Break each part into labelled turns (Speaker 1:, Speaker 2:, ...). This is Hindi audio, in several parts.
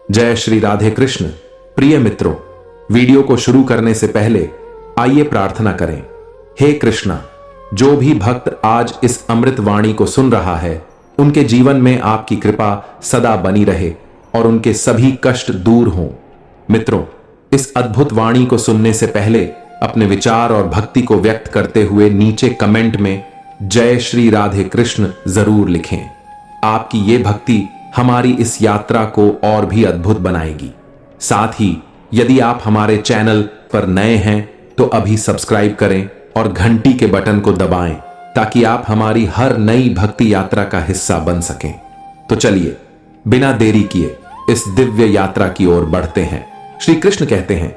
Speaker 1: जय श्री राधे कृष्ण। प्रिय मित्रों, वीडियो को शुरू करने से पहले आइए प्रार्थना करें। हे कृष्णा, जो भी भक्त आज इस अमृत वाणी को सुन रहा है, उनके जीवन में आपकी कृपा सदा बनी रहे और उनके सभी कष्ट दूर हों। मित्रों, इस अद्भुत वाणी को सुनने से पहले अपने विचार और भक्ति को व्यक्त करते हुए नीचे कमेंट में जय श्री राधे कृष्ण जरूर लिखें। आपकी ये भक्ति हमारी इस यात्रा को और भी अद्भुत बनाएगी। साथ ही यदि आप हमारे चैनल पर नए हैं तो अभी सब्सक्राइब करें और घंटी के बटन को दबाएं ताकि आप हमारी हर नई भक्ति यात्रा का हिस्सा बन सकें। तो चलिए बिना देरी किए इस दिव्य यात्रा की ओर बढ़ते हैं। श्री कृष्ण कहते हैं,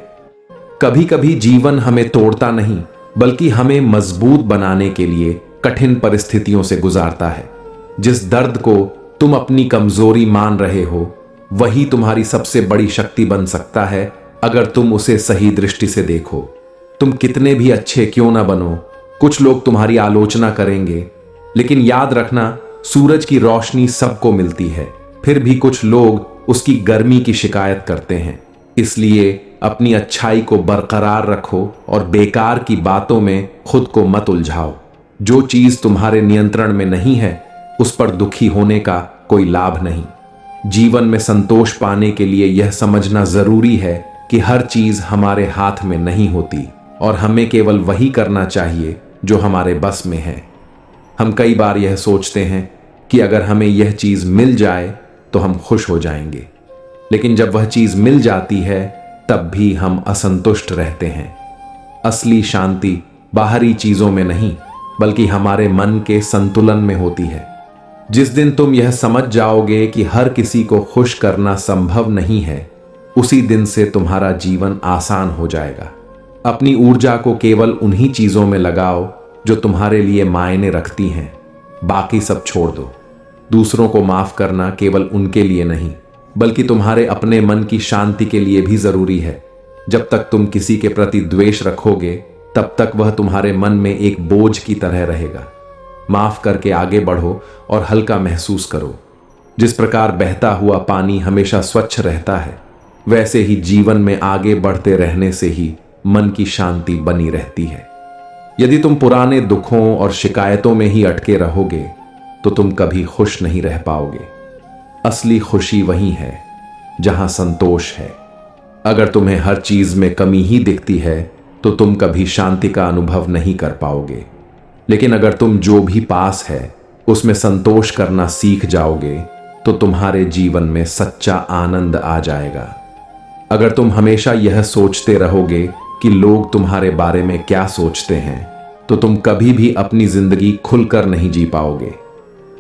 Speaker 1: कभी कभी जीवन हमें तोड़ता नहीं बल्कि हमें मजबूत बनाने के लिए कठिन परिस्थितियों से गुजारता है। जिस दर्द को तुम अपनी कमजोरी मान रहे हो वही तुम्हारी सबसे बड़ी शक्ति बन सकता है अगर तुम उसे सही दृष्टि से देखो। तुम कितने भी अच्छे क्यों ना बनो, कुछ लोग तुम्हारी आलोचना करेंगे, लेकिन याद रखना सूरज की रोशनी सबको मिलती है, फिर भी कुछ लोग उसकी गर्मी की शिकायत करते हैं। इसलिए अपनी अच्छाई को बरकरार रखो और बेकार की बातों में खुद को मत उलझाओ। जो चीज तुम्हारे नियंत्रण में नहीं है उस पर दुखी होने का कोई लाभ नहीं। जीवन में संतोष पाने के लिए यह समझना जरूरी है कि हर चीज हमारे हाथ में नहीं होती और हमें केवल वही करना चाहिए जो हमारे बस में है। हम कई बार यह सोचते हैं कि अगर हमें यह चीज मिल जाए तो हम खुश हो जाएंगे, लेकिन जब वह चीज मिल जाती है तब भी हम असंतुष्ट रहते हैं। असली शांति बाहरी चीजों में नहीं बल्कि हमारे मन के संतुलन में होती है। जिस दिन तुम यह समझ जाओगे कि हर किसी को खुश करना संभव नहीं है, उसी दिन से तुम्हारा जीवन आसान हो जाएगा। अपनी ऊर्जा को केवल उन्हीं चीजों में लगाओ जो तुम्हारे लिए मायने रखती हैं, बाकी सब छोड़ दो। दूसरों को माफ करना केवल उनके लिए नहीं बल्कि तुम्हारे अपने मन की शांति के लिए भी जरूरी है। जब तक तुम किसी के प्रति द्वेष रखोगे तब तक वह तुम्हारे मन में एक बोझ की तरह रहेगा। माफ करके आगे बढ़ो और हल्का महसूस करो। जिस प्रकार बहता हुआ पानी हमेशा स्वच्छ रहता है, वैसे ही जीवन में आगे बढ़ते रहने से ही मन की शांति बनी रहती है। यदि तुम पुराने दुखों और शिकायतों में ही अटके रहोगे तो तुम कभी खुश नहीं रह पाओगे। असली खुशी वही है जहां संतोष है। अगर तुम्हें हर चीज में कमी ही दिखती है तो तुम कभी शांति का अनुभव नहीं कर पाओगे, लेकिन अगर तुम जो भी पास है उसमें संतोष करना सीख जाओगे तो तुम्हारे जीवन में सच्चा आनंद आ जाएगा। अगर तुम हमेशा यह सोचते रहोगे कि लोग तुम्हारे बारे में क्या सोचते हैं तो तुम कभी भी अपनी जिंदगी खुलकर नहीं जी पाओगे।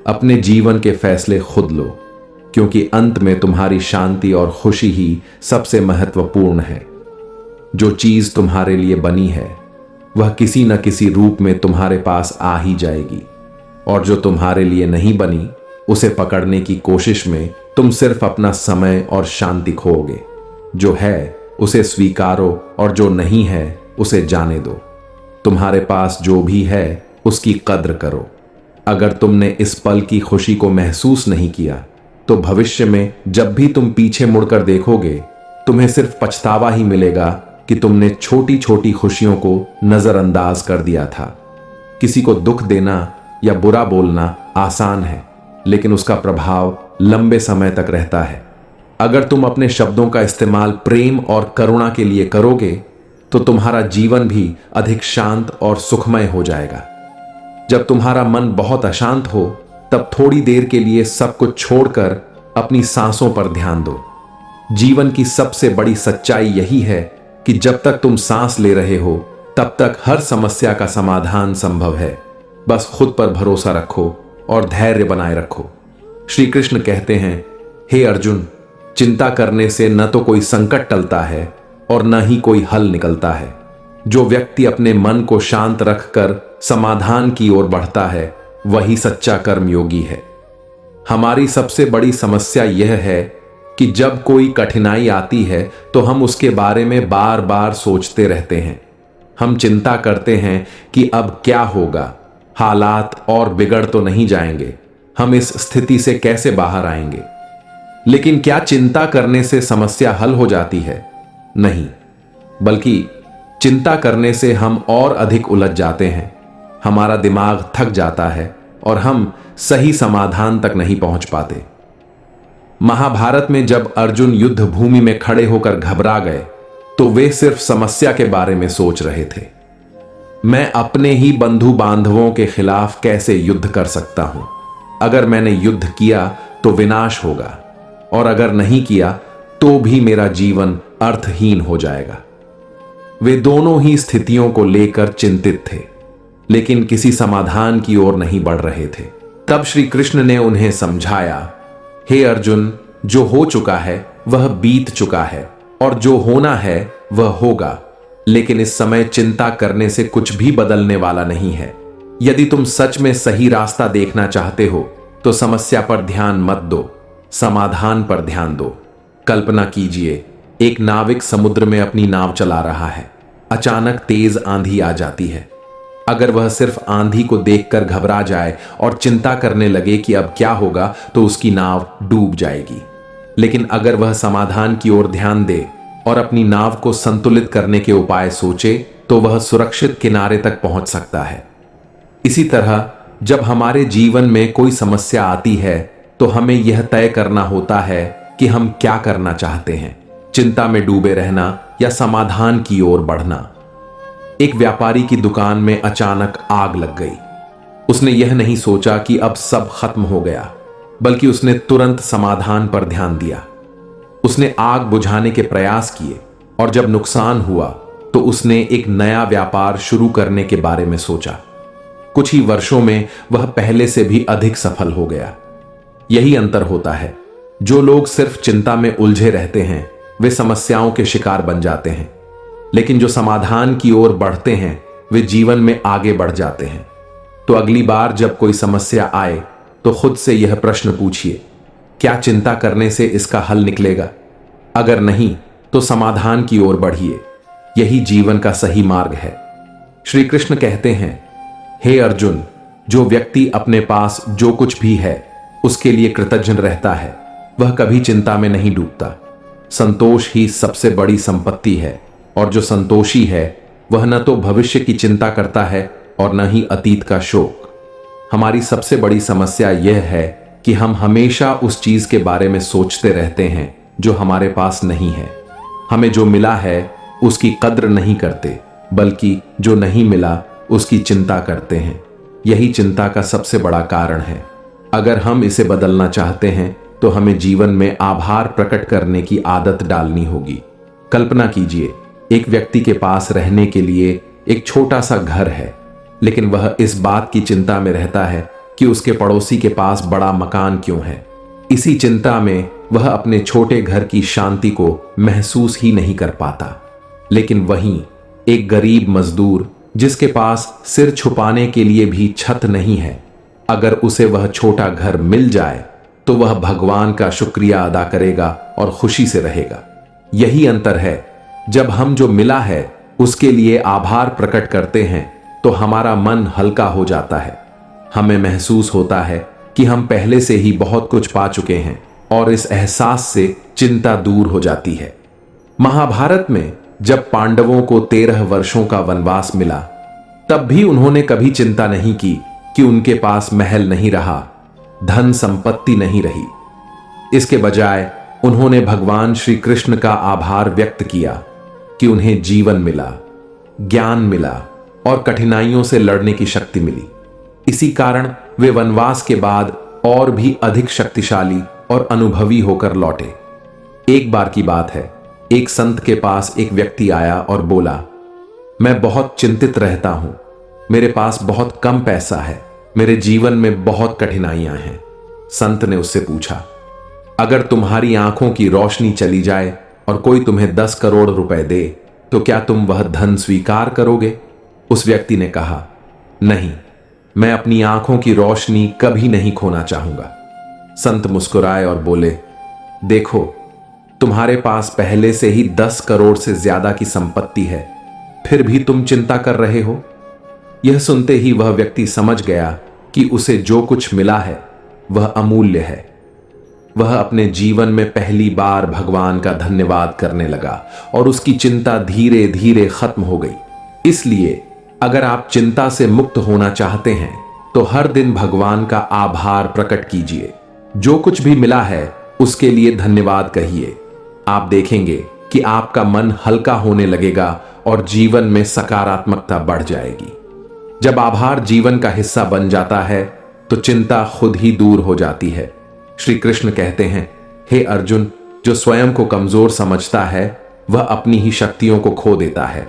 Speaker 1: अपने जीवन के फैसले खुद लो, क्योंकि अंत में तुम्हारी शांति और खुशी ही सबसे महत्वपूर्ण है। जो चीज तुम्हारे लिए बनी है वह किसी न किसी रूप में तुम्हारे पास आ ही जाएगी, और जो तुम्हारे लिए नहीं बनी उसे पकड़ने की कोशिश में तुम सिर्फ अपना समय और शांति खोओगे। जो है उसे स्वीकारो और जो नहीं है उसे जाने दो। तुम्हारे पास जो भी है उसकी कद्र करो। अगर तुमने इस पल की खुशी को महसूस नहीं किया तो भविष्य में जब भी तुम पीछे मुड़कर देखोगे तुम्हें सिर्फ पछतावा ही मिलेगा कि तुमने छोटी छोटी खुशियों को नजरअंदाज कर दिया था। किसी को दुख देना या बुरा बोलना आसान है, लेकिन उसका प्रभाव लंबे समय तक रहता है। अगर तुम अपने शब्दों का इस्तेमाल प्रेम और करुणा के लिए करोगे तो तुम्हारा जीवन भी अधिक शांत और सुखमय हो जाएगा। जब तुम्हारा मन बहुत अशांत हो तब थोड़ी देर के लिए सब कुछ छोड़कर अपनी सांसों पर ध्यान दो। जीवन की सबसे बड़ी सच्चाई यही है कि जब तक तुम सांस ले रहे हो तब तक हर समस्या का समाधान संभव है। बस खुद पर भरोसा रखो और धैर्य बनाए रखो। श्री कृष्ण कहते हैं, हे अर्जुन, चिंता करने से न तो कोई संकट टलता है और न ही कोई हल निकलता है। जो व्यक्ति अपने मन को शांत रखकर समाधान की ओर बढ़ता है वही सच्चा कर्मयोगी है। हमारी सबसे बड़ी समस्या यह है कि जब कोई कठिनाई आती है तो हम उसके बारे में बार बार सोचते रहते हैं। हम चिंता करते हैं कि अब क्या होगा, हालात और बिगड़ तो नहीं जाएंगे, हम इस स्थिति से कैसे बाहर आएंगे। लेकिन क्या चिंता करने से समस्या हल हो जाती है? नहीं, बल्कि चिंता करने से हम और अधिक उलझ जाते हैं। हमारा दिमाग थक जाता है और हम सही समाधान तक नहीं पहुंच पाते। महाभारत में जब अर्जुन युद्ध भूमि में खड़े होकर घबरा गए तो वे सिर्फ समस्या के बारे में सोच रहे थे। मैं अपने ही बंधु बांधवों के खिलाफ कैसे युद्ध कर सकता हूं? अगर मैंने युद्ध किया तो विनाश होगा, और अगर नहीं किया तो भी मेरा जीवन अर्थहीन हो जाएगा। वे दोनों ही स्थितियों को लेकर चिंतित थे, लेकिन किसी समाधान की ओर नहीं बढ़ रहे थे। तब श्री कृष्ण ने उन्हें समझाया, हे अर्जुन, जो हो चुका है वह बीत चुका है, और जो होना है वह होगा। लेकिन इस समय चिंता करने से कुछ भी बदलने वाला नहीं है। यदि तुम सच में सही रास्ता देखना चाहते हो तो समस्या पर ध्यान मत दो, समाधान पर ध्यान दो। कल्पना कीजिए, एक नाविक समुद्र में अपनी नाव चला रहा है। अचानक तेज आंधी आ जाती है। अगर वह सिर्फ आंधी को देखकर घबरा जाए और चिंता करने लगे कि अब क्या होगा, तो उसकी नाव डूब जाएगी। लेकिन अगर वह समाधान की ओर ध्यान दे और अपनी नाव को संतुलित करने के उपाय सोचे, तो वह सुरक्षित किनारे तक पहुंच सकता है। इसी तरह जब हमारे जीवन में कोई समस्या आती है तो हमें यह तय करना होता है कि हम क्या करना चाहते हैं, चिंता में डूबे रहना या समाधान की ओर बढ़ना। एक व्यापारी की दुकान में अचानक आग लग गई। उसने यह नहीं सोचा कि अब सब खत्म हो गया, बल्कि उसने तुरंत समाधान पर ध्यान दिया। उसने आग बुझाने के प्रयास किए, और जब नुकसान हुआ तो उसने एक नया व्यापार शुरू करने के बारे में सोचा। कुछ ही वर्षों में वह पहले से भी अधिक सफल हो गया। यही अंतर होता है। जो लोग सिर्फ चिंता में उलझे रहते हैं वे समस्याओं के शिकार बन जाते हैं, लेकिन जो समाधान की ओर बढ़ते हैं वे जीवन में आगे बढ़ जाते हैं। तो अगली बार जब कोई समस्या आए तो खुद से यह प्रश्न पूछिए, क्या चिंता करने से इसका हल निकलेगा? अगर नहीं तो समाधान की ओर बढ़िए। यही जीवन का सही मार्ग है। श्री कृष्ण कहते हैं, हे अर्जुन, जो व्यक्ति अपने पास जो कुछ भी है उसके लिए कृतज्ञ रहता है वह कभी चिंता में नहीं डूबता। संतोष ही सबसे बड़ी संपत्ति है, और जो संतोषी है वह न तो भविष्य की चिंता करता है और न ही अतीत का शोक। हमारी सबसे बड़ी समस्या यह है कि हम हमेशा उस चीज के बारे में सोचते रहते हैं जो हमारे पास नहीं है। हमें जो मिला है उसकी कद्र नहीं करते, बल्कि जो नहीं मिला उसकी चिंता करते हैं। यही चिंता का सबसे बड़ा कारण है। अगर हम इसे बदलना चाहते हैं तो हमें जीवन में आभार प्रकट करने की आदत डालनी होगी। कल्पना कीजिए, एक व्यक्ति के पास रहने के लिए एक छोटा सा घर है, लेकिन वह इस बात की चिंता में रहता है कि उसके पड़ोसी के पास बड़ा मकान क्यों है। इसी चिंता में वह अपने छोटे घर की शांति को महसूस ही नहीं कर पाता। लेकिन वहीं एक गरीब मजदूर जिसके पास सिर छुपाने के लिए भी छत नहीं है, अगर उसे वह छोटा घर मिल जाए तो वह भगवान का शुक्रिया अदा करेगा और खुशी से रहेगा। यही अंतर है। जब हम जो मिला है उसके लिए आभार प्रकट करते हैं तो हमारा मन हल्का हो जाता है। हमें महसूस होता है कि हम पहले से ही बहुत कुछ पा चुके हैं, और इस एहसास से चिंता दूर हो जाती है। महाभारत में जब पांडवों को 13 वर्षों का वनवास मिला, तब भी उन्होंने कभी चिंता नहीं की कि उनके पास महल नहीं रहा, धन संपत्ति नहीं रही। इसके बजाय उन्होंने भगवान श्री कृष्ण का आभार व्यक्त किया कि उन्हें जीवन मिला, ज्ञान मिला और कठिनाइयों से लड़ने की शक्ति मिली। इसी कारण वे वनवास के बाद और भी अधिक शक्तिशाली और अनुभवी होकर लौटे। एक बार की बात है, एक संत के पास एक व्यक्ति आया और बोला, मैं बहुत चिंतित रहता हूं, मेरे पास बहुत कम पैसा है, मेरे जीवन में बहुत कठिनाइयां हैं। संत ने उससे पूछा, अगर तुम्हारी आंखों की रोशनी चली जाए और कोई तुम्हें 10 करोड़ रुपए दे तो क्या तुम वह धन स्वीकार करोगे? उस व्यक्ति ने कहा, नहीं, मैं अपनी आंखों की रोशनी कभी नहीं खोना चाहूंगा। संत मुस्कुराए और बोले, देखो, तुम्हारे पास पहले से ही 10 करोड़ से ज्यादा की संपत्ति है, फिर भी तुम चिंता कर रहे हो। यह सुनते ही वह व्यक्ति समझ गया कि उसे जो कुछ मिला है वह अमूल्य है। वह अपने जीवन में पहली बार भगवान का धन्यवाद करने लगा और उसकी चिंता धीरे धीरे खत्म हो गई। इसलिए अगर आप चिंता से मुक्त होना चाहते हैं तो हर दिन भगवान का आभार प्रकट कीजिए। जो कुछ भी मिला है उसके लिए धन्यवाद कहिए। आप देखेंगे कि आपका मन हल्का होने लगेगा और जीवन में सकारात्मकता बढ़ जाएगी। जब आभार जीवन का हिस्सा बन जाता है तो चिंता खुद ही दूर हो जाती है। श्री कृष्ण कहते हैं, हे अर्जुन, जो स्वयं को कमजोर समझता है वह अपनी ही शक्तियों को खो देता है,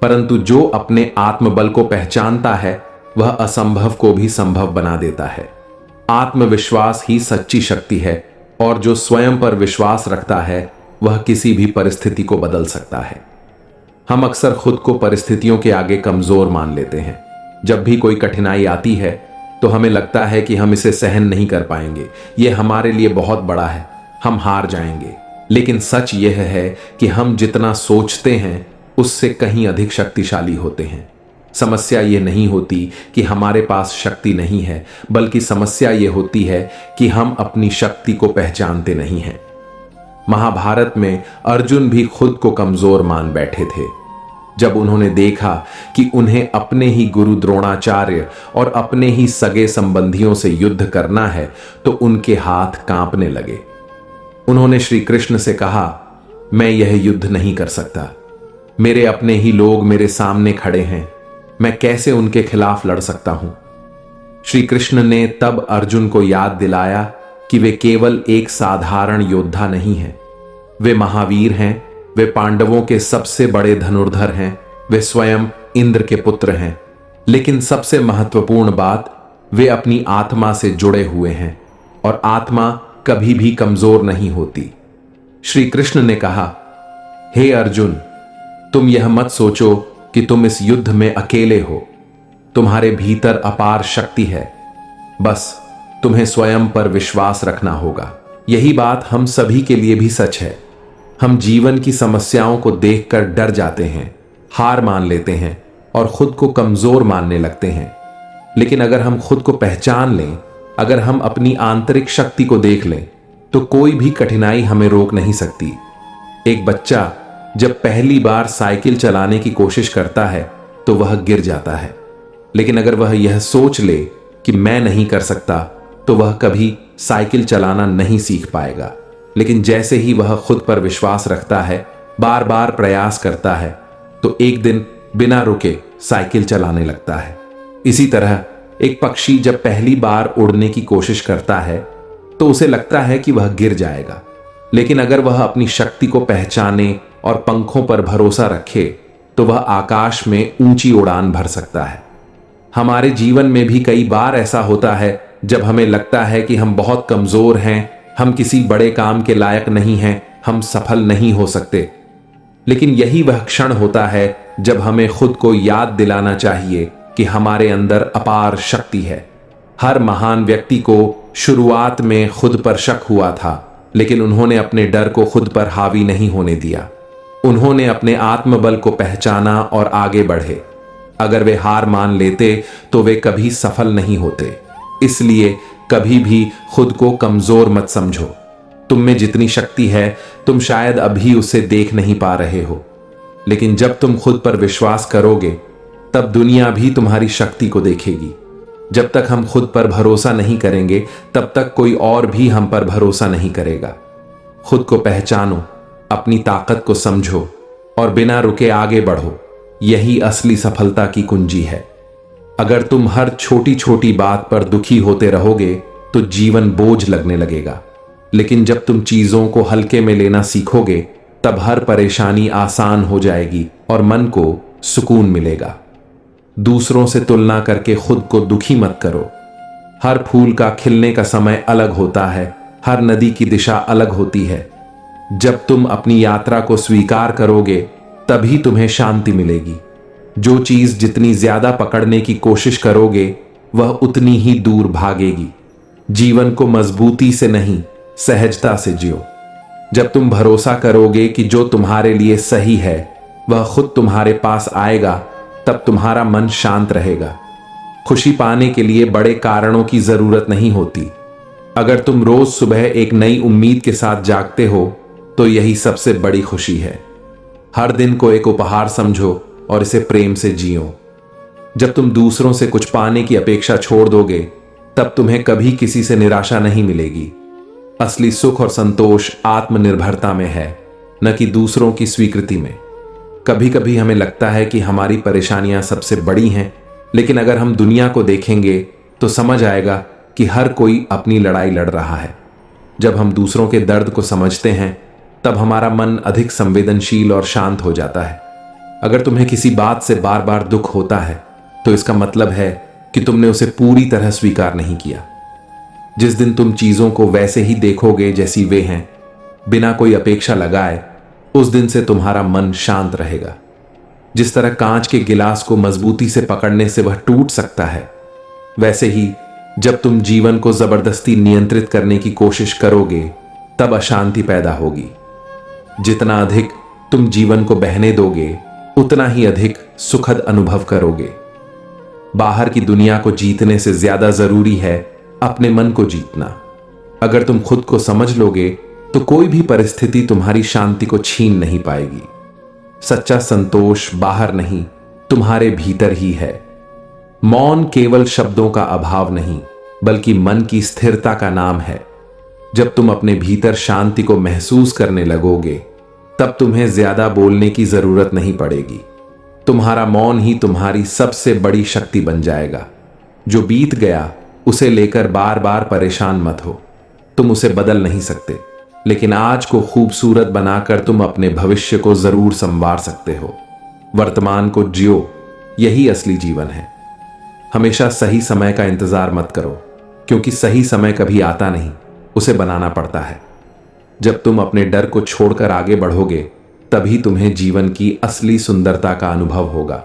Speaker 1: परंतु जो अपने आत्मबल को पहचानता है वह असंभव को भी संभव बना देता है। आत्मविश्वास ही सच्ची शक्ति है और जो स्वयं पर विश्वास रखता है वह किसी भी परिस्थिति को बदल सकता है। हम अक्सर खुद को परिस्थितियों के आगे कमजोर मान लेते हैं। जब भी कोई कठिनाई आती है तो हमें लगता है कि हम इसे सहन नहीं कर पाएंगे, यह हमारे लिए बहुत बड़ा है, हम हार जाएंगे। लेकिन सच यह है कि हम जितना सोचते हैं उससे कहीं अधिक शक्तिशाली होते हैं। समस्या यह नहीं होती कि हमारे पास शक्ति नहीं है, बल्कि समस्या यह होती है कि हम अपनी शक्ति को पहचानते नहीं हैं। महाभारत में अर्जुन भी खुद को कमजोर मान बैठे थे। जब उन्होंने देखा कि उन्हें अपने ही गुरु द्रोणाचार्य और अपने ही सगे संबंधियों से युद्ध करना है तो उनके हाथ कांपने लगे। उन्होंने श्री कृष्ण से कहा, मैं यह युद्ध नहीं कर सकता, मेरे अपने ही लोग मेरे सामने खड़े हैं, मैं कैसे उनके खिलाफ लड़ सकता हूं। श्री कृष्ण ने तब अर्जुन को याद दिलाया कि वे केवल एक साधारण योद्धा नहीं हैं, वे महावीर हैं, वे पांडवों के सबसे बड़े धनुर्धर हैं, वे स्वयं इंद्र के पुत्र हैं। लेकिन सबसे महत्वपूर्ण बात, वे अपनी आत्मा से जुड़े हुए हैं और आत्मा कभी भी कमजोर नहीं होती। श्री कृष्ण ने कहा, हे अर्जुन, तुम यह मत सोचो कि तुम इस युद्ध में अकेले हो, तुम्हारे भीतर अपार शक्ति है, बस तुम्हें स्वयं पर विश्वास रखना होगा। यही बात हम सभी के लिए भी सच है। हम जीवन की समस्याओं को देखकर डर जाते हैं, हार मान लेते हैं और खुद को कमजोर मानने लगते हैं। लेकिन अगर हम खुद को पहचान लें, अगर हम अपनी आंतरिक शक्ति को देख लें, तो कोई भी कठिनाई हमें रोक नहीं सकती। एक बच्चा जब पहली बार साइकिल चलाने की कोशिश करता है तो वह गिर जाता है, लेकिन अगर वह यह सोच ले कि मैं नहीं कर सकता तो वह कभी साइकिल चलाना नहीं सीख पाएगा। लेकिन जैसे ही वह खुद पर विश्वास रखता है, बार बार प्रयास करता है, तो एक दिन बिना रुके साइकिल चलाने लगता है। इसी तरह एक पक्षी जब पहली बार उड़ने की कोशिश करता है तो उसे लगता है कि वह गिर जाएगा, लेकिन अगर वह अपनी शक्ति को पहचाने और पंखों पर भरोसा रखे तो वह आकाश में ऊंची उड़ान भर सकता है। हमारे जीवन में भी कई बार ऐसा होता है जब हमें लगता है कि हम बहुत कमजोर हैं, हम किसी बड़े काम के लायक नहीं हैं, हम सफल नहीं हो सकते। लेकिन यही वह क्षण होता है जब हमें खुद को याद दिलाना चाहिए कि हमारे अंदर अपार शक्ति है। हर महान व्यक्ति को शुरुआत में खुद पर शक हुआ था, लेकिन उन्होंने अपने डर को खुद पर हावी नहीं होने दिया। उन्होंने अपने आत्मबल को पहचाना और आगे बढ़े। अगर वे हार मान लेते तो वे कभी सफल नहीं होते। इसलिए कभी भी खुद को कमजोर मत समझो। तुम में जितनी शक्ति है तुम शायद अभी उसे देख नहीं पा रहे हो, लेकिन जब तुम खुद पर विश्वास करोगे तब दुनिया भी तुम्हारी शक्ति को देखेगी। जब तक हम खुद पर भरोसा नहीं करेंगे तब तक कोई और भी हम पर भरोसा नहीं करेगा। खुद को पहचानो, अपनी ताकत को समझो और बिना रुके आगे बढ़ो। यही असली सफलता की कुंजी है। अगर तुम हर छोटी छोटी बात पर दुखी होते रहोगे तो जीवन बोझ लगने लगेगा, लेकिन जब तुम चीजों को हल्के में लेना सीखोगे तब हर परेशानी आसान हो जाएगी और मन को सुकून मिलेगा। दूसरों से तुलना करके खुद को दुखी मत करो। हर फूल का खिलने का समय अलग होता है, हर नदी की दिशा अलग होती है। जब तुम अपनी यात्रा को स्वीकार करोगे तभी तुम्हें शांति मिलेगी। जो चीज जितनी ज्यादा पकड़ने की कोशिश करोगे वह उतनी ही दूर भागेगी। जीवन को मजबूती से नहीं, सहजता से जियो। जब तुम भरोसा करोगे कि जो तुम्हारे लिए सही है वह खुद तुम्हारे पास आएगा, तब तुम्हारा मन शांत रहेगा। खुशी पाने के लिए बड़े कारणों की जरूरत नहीं होती, अगर तुम रोज सुबह एक नई उम्मीद के साथ जागते हो तो यही सबसे बड़ी खुशी है। हर दिन को एक उपहार समझो और इसे प्रेम से जियो। जब तुम दूसरों से कुछ पाने की अपेक्षा छोड़ दोगे तब तुम्हें कभी किसी से निराशा नहीं मिलेगी। असली सुख और संतोष आत्मनिर्भरता में है, न कि दूसरों की स्वीकृति में। कभी कभी हमें लगता है कि हमारी परेशानियां सबसे बड़ी हैं, लेकिन अगर हम दुनिया को देखेंगे तो समझ आएगा कि हर कोई अपनी लड़ाई लड़ रहा है। जब हम दूसरों के दर्द को समझते हैं तब हमारा मन अधिक संवेदनशील और शांत हो जाता है। अगर तुम्हें किसी बात से बार बार दुख होता है तो इसका मतलब है कि तुमने उसे पूरी तरह स्वीकार नहीं किया। जिस दिन तुम चीजों को वैसे ही देखोगे जैसी वे हैं, बिना कोई अपेक्षा लगाए, उस दिन से तुम्हारा मन शांत रहेगा। जिस तरह कांच के गिलास को मजबूती से पकड़ने से वह टूट सकता है, वैसे ही जब तुम जीवन को जबरदस्ती नियंत्रित करने की कोशिश करोगे तब अशांति पैदा होगी। जितना अधिक तुम जीवन को बहने दोगे उतना ही अधिक सुखद अनुभव करोगे। बाहर की दुनिया को जीतने से ज्यादा जरूरी है अपने मन को जीतना। अगर तुम खुद को समझ लोगे तो कोई भी परिस्थिति तुम्हारी शांति को छीन नहीं पाएगी। सच्चा संतोष बाहर नहीं, तुम्हारे भीतर ही है। मौन केवल शब्दों का अभाव नहीं, बल्कि मन की स्थिरता का नाम है। जब तुम अपने भीतर शांति को महसूस करने लगोगे तब तुम्हें ज्यादा बोलने की जरूरत नहीं पड़ेगी। तुम्हारा मौन ही तुम्हारी सबसे बड़ी शक्ति बन जाएगा। जो बीत गया उसे लेकर बार बार परेशान मत हो। तुम उसे बदल नहीं सकते, लेकिन आज को खूबसूरत बनाकर तुम अपने भविष्य को जरूर संवार सकते हो। वर्तमान को जियो, यही असली जीवन है। हमेशा सही समय का इंतजार मत करो, क्योंकि सही समय कभी आता नहीं, उसे बनाना पड़ता है। जब तुम अपने डर को छोड़कर आगे बढ़ोगे तभी तुम्हें जीवन की असली सुंदरता का अनुभव होगा।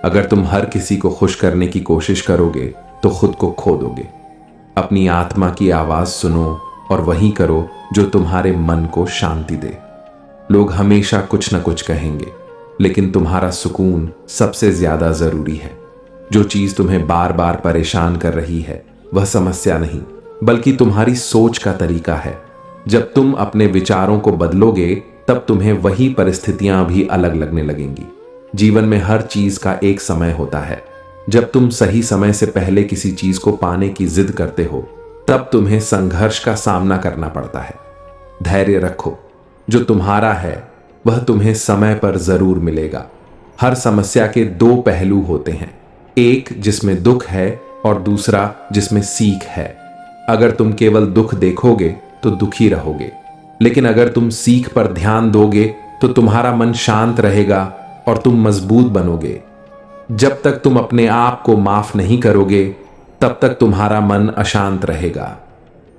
Speaker 1: अगर तुम हर किसी को खुश करने की कोशिश करोगे तो खुद को खो दोगे। अपनी आत्मा की आवाज सुनो और वही करो जो तुम्हारे मन को शांति दे। लोग हमेशा कुछ न कुछ कहेंगे, लेकिन तुम्हारा सुकून सबसे ज्यादा जरूरी है। जो चीज तुम्हें बार बार परेशान कर रही है वह समस्या नहीं, बल्कि तुम्हारी सोच का तरीका है। जब तुम अपने विचारों को बदलोगे तब तुम्हें वही परिस्थितियां भी अलग लगने लगेंगी। जीवन में हर चीज का एक समय होता है। जब तुम सही समय से पहले किसी चीज को पाने की जिद करते हो तब तुम्हें संघर्ष का सामना करना पड़ता है। धैर्य रखो, जो तुम्हारा है वह तुम्हें समय पर जरूर मिलेगा। हर समस्या के दो पहलू होते हैं, एक जिसमें दुख है और दूसरा जिसमें सीख है। अगर तुम केवल दुख देखोगे तो दुखी रहोगे, लेकिन अगर तुम सीख पर ध्यान दोगे तो तुम्हारा मन शांत रहेगा और तुम मजबूत बनोगे। जब तक तुम अपने आप को माफ नहीं करोगे तब तक तुम्हारा मन अशांत रहेगा।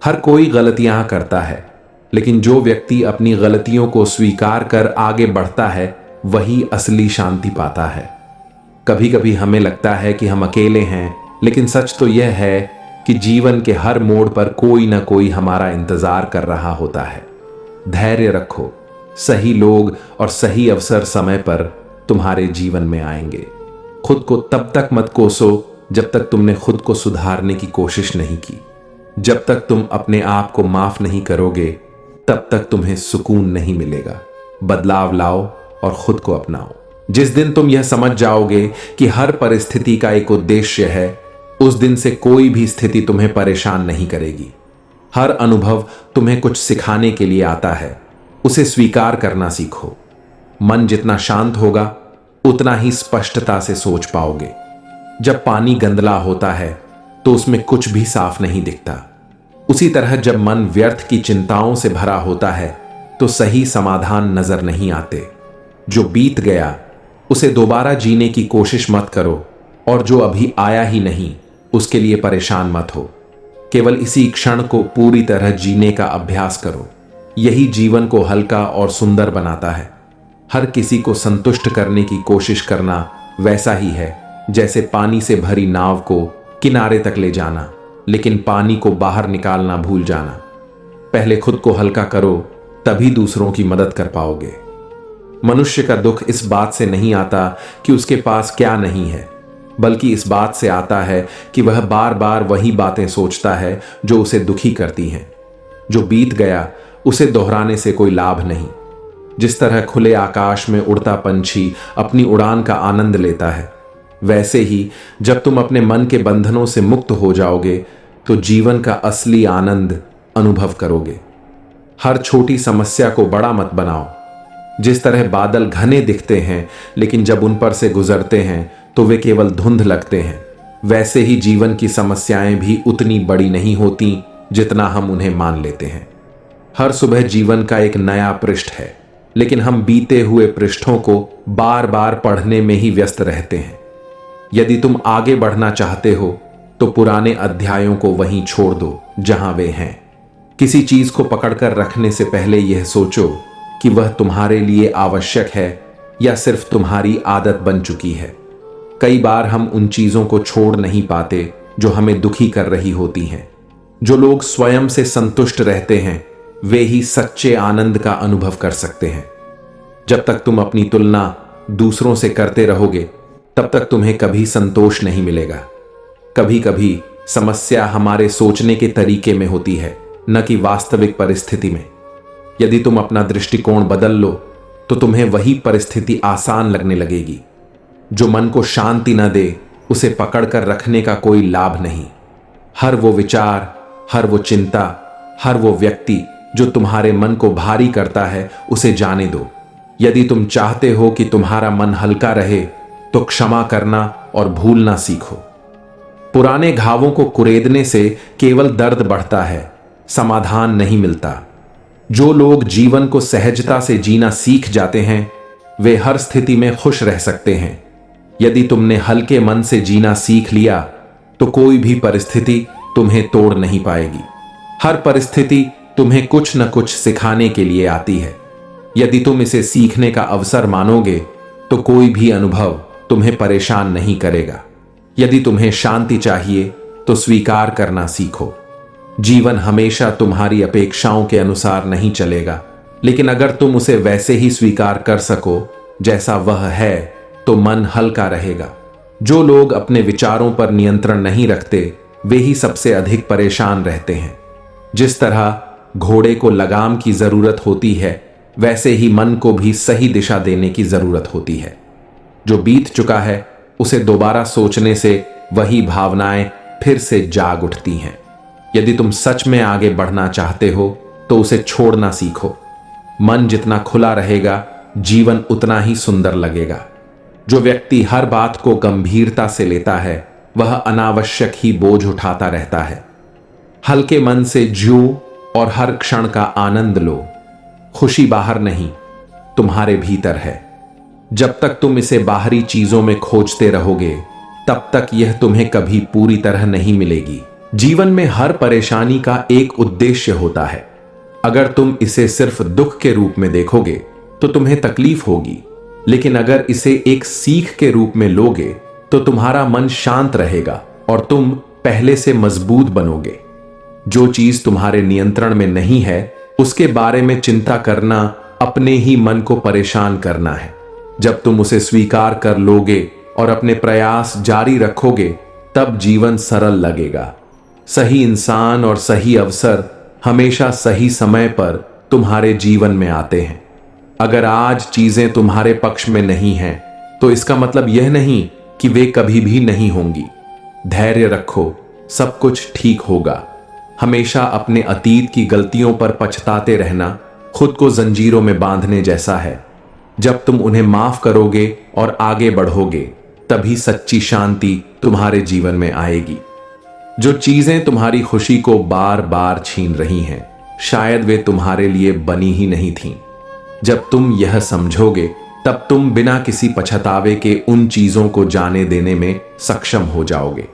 Speaker 1: हर कोई गलतियां करता है, लेकिन जो व्यक्ति अपनी गलतियों को स्वीकार कर आगे बढ़ता है वही असली शांति पाता है। कभी कभी हमें लगता है कि हम अकेले हैं, लेकिन सच तो यह है कि जीवन के हर मोड़ पर कोई ना कोई हमारा इंतजार कर रहा होता है। धैर्य रखो, सही लोग और सही अवसर समय पर तुम्हारे जीवन में आएंगे। खुद को तब तक मत कोसो जब तक तुमने खुद को सुधारने की कोशिश नहीं की। जब तक तुम अपने आप को माफ नहीं करोगे तब तक तुम्हें सुकून नहीं मिलेगा। बदलाव लाओ और खुद को अपनाओ। जिस दिन तुम यह समझ जाओगे कि हर परिस्थिति का एक उद्देश्य है, उस दिन से कोई भी स्थिति तुम्हें परेशान नहीं करेगी। हर अनुभव तुम्हें कुछ सिखाने के लिए आता है, उसे स्वीकार करना सीखो। मन जितना शांत होगा उतना ही स्पष्टता से सोच पाओगे। जब पानी गंदला होता है तो उसमें कुछ भी साफ नहीं दिखता। उसी तरह जब मन व्यर्थ की चिंताओं से भरा होता है तो सही समाधान नजर नहीं आते। जो बीत गया उसे दोबारा जीने की कोशिश मत करो, और जो अभी आया ही नहीं उसके लिए परेशान मत हो। केवल इसी क्षण को पूरी तरह जीने का अभ्यास करो। यही जीवन को हल्का और सुंदर बनाता है। हर किसी को संतुष्ट करने की कोशिश करना वैसा ही है जैसे पानी से भरी नाव को किनारे तक ले जाना, लेकिन पानी को बाहर निकालना भूल जाना। पहले खुद को हल्का करो, तभी दूसरों की मदद कर पाओगे। मनुष्य का दुख इस बात से नहीं आता कि उसके पास क्या नहीं है, बल्कि इस बात से आता है कि वह बार बार वही बातें सोचता है जो उसे दुखी करती हैं। जो बीत गया उसे दोहराने से कोई लाभ नहीं। जिस तरह खुले आकाश में उड़ता पंछी अपनी उड़ान का आनंद लेता है, वैसे ही जब तुम अपने मन के बंधनों से मुक्त हो जाओगे तो जीवन का असली आनंद अनुभव करोगे। हर छोटी समस्या को बड़ा मत बनाओ। जिस तरह बादल घने दिखते हैं लेकिन जब उन पर से गुजरते हैं तो वे केवल धुंध लगते हैं, वैसे ही जीवन की समस्याएं भी उतनी बड़ी नहीं होती जितना हम उन्हें मान लेते हैं। हर सुबह जीवन का एक नया पृष्ठ है, लेकिन हम बीते हुए पृष्ठों को बार बार पढ़ने में ही व्यस्त रहते हैं। यदि तुम आगे बढ़ना चाहते हो तो पुराने अध्यायों को वहीं छोड़ दो जहां वे हैं। किसी चीज को पकड़कर रखने से पहले यह सोचो कि वह तुम्हारे लिए आवश्यक है या सिर्फ तुम्हारी आदत बन चुकी है। कई बार हम उन चीजों को छोड़ नहीं पाते जो हमें दुखी कर रही होती हैं। जो लोग स्वयं से संतुष्ट रहते हैं वे ही सच्चे आनंद का अनुभव कर सकते हैं। जब तक तुम अपनी तुलना दूसरों से करते रहोगे तब तक तुम्हें कभी संतोष नहीं मिलेगा। कभी कभी समस्या हमारे सोचने के तरीके में होती है, न कि वास्तविक परिस्थिति में। यदि तुम अपना दृष्टिकोण बदल लो तो तुम्हें वही परिस्थिति आसान लगने लगेगी। जो मन को शांति न दे उसे पकड़कर रखने का कोई लाभ नहीं। हर वो विचार, हर वो चिंता, हर वो व्यक्ति जो तुम्हारे मन को भारी करता है उसे जाने दो। यदि तुम चाहते हो कि तुम्हारा मन हल्का रहे तो क्षमा करना और भूलना सीखो। पुराने घावों को कुरेदने से केवल दर्द बढ़ता है, समाधान नहीं मिलता। जो लोग जीवन को सहजता से जीना सीख जाते हैं वे हर स्थिति में खुश रह सकते हैं। यदि तुमने हल्के मन से जीना सीख लिया तो कोई भी परिस्थिति तुम्हें तोड़ नहीं पाएगी। हर परिस्थिति तुम्हें कुछ न कुछ सिखाने के लिए आती है। यदि तुम इसे सीखने का अवसर मानोगे तो कोई भी अनुभव तुम्हें परेशान नहीं करेगा। यदि तुम्हें शांति चाहिए तो स्वीकार करना सीखो। जीवन हमेशा तुम्हारी अपेक्षाओं के अनुसार नहीं चलेगा, लेकिन अगर तुम उसे वैसे ही स्वीकार कर सको जैसा वह है तो मन हल्का रहेगा। जो लोग अपने विचारों पर नियंत्रण नहीं रखते वे ही सबसे अधिक परेशान रहते हैं। जिस तरह घोड़े को लगाम की जरूरत होती है वैसे ही मन को भी सही दिशा देने की जरूरत होती है। जो बीत चुका है उसे दोबारा सोचने से वही भावनाएं फिर से जाग उठती हैं। यदि तुम सच में आगे बढ़ना चाहते हो तो उसे छोड़ना सीखो। मन जितना खुला रहेगा जीवन उतना ही सुंदर लगेगा। जो व्यक्ति हर बात को गंभीरता से लेता है वह अनावश्यक ही बोझ उठाता रहता है। हल्के मन से जियो और हर क्षण का आनंद लो। खुशी बाहर नहीं, तुम्हारे भीतर है। जब तक तुम इसे बाहरी चीजों में खोजते रहोगे तब तक यह तुम्हें कभी पूरी तरह नहीं मिलेगी। जीवन में हर परेशानी का एक उद्देश्य होता है। अगर तुम इसे सिर्फ दुख के रूप में देखोगे तो तुम्हें तकलीफ होगी, लेकिन अगर इसे एक सीख के रूप में लोगे तो तुम्हारा मन शांत रहेगा और तुम पहले से मजबूत बनोगे। जो चीज तुम्हारे नियंत्रण में नहीं है उसके बारे में चिंता करना अपने ही मन को परेशान करना है। जब तुम उसे स्वीकार कर लोगे और अपने प्रयास जारी रखोगे तब जीवन सरल लगेगा। सही इंसान और सही अवसर हमेशा सही समय पर तुम्हारे जीवन में आते हैं। अगर आज चीजें तुम्हारे पक्ष में नहीं हैं तो इसका मतलब यह नहीं कि वे कभी भी नहीं होंगी। धैर्य रखो, सब कुछ ठीक होगा। हमेशा अपने अतीत की गलतियों पर पछताते रहना खुद को जंजीरों में बांधने जैसा है। जब तुम उन्हें माफ करोगे और आगे बढ़ोगे तभी सच्ची शांति तुम्हारे जीवन में आएगी। जो चीजें तुम्हारी खुशी को बार बार छीन रही हैं शायद वे तुम्हारे लिए बनी ही नहीं थीं। जब तुम यह समझोगे तब तुम बिना किसी पछतावे के उन चीजों को जाने देने में सक्षम हो जाओगे।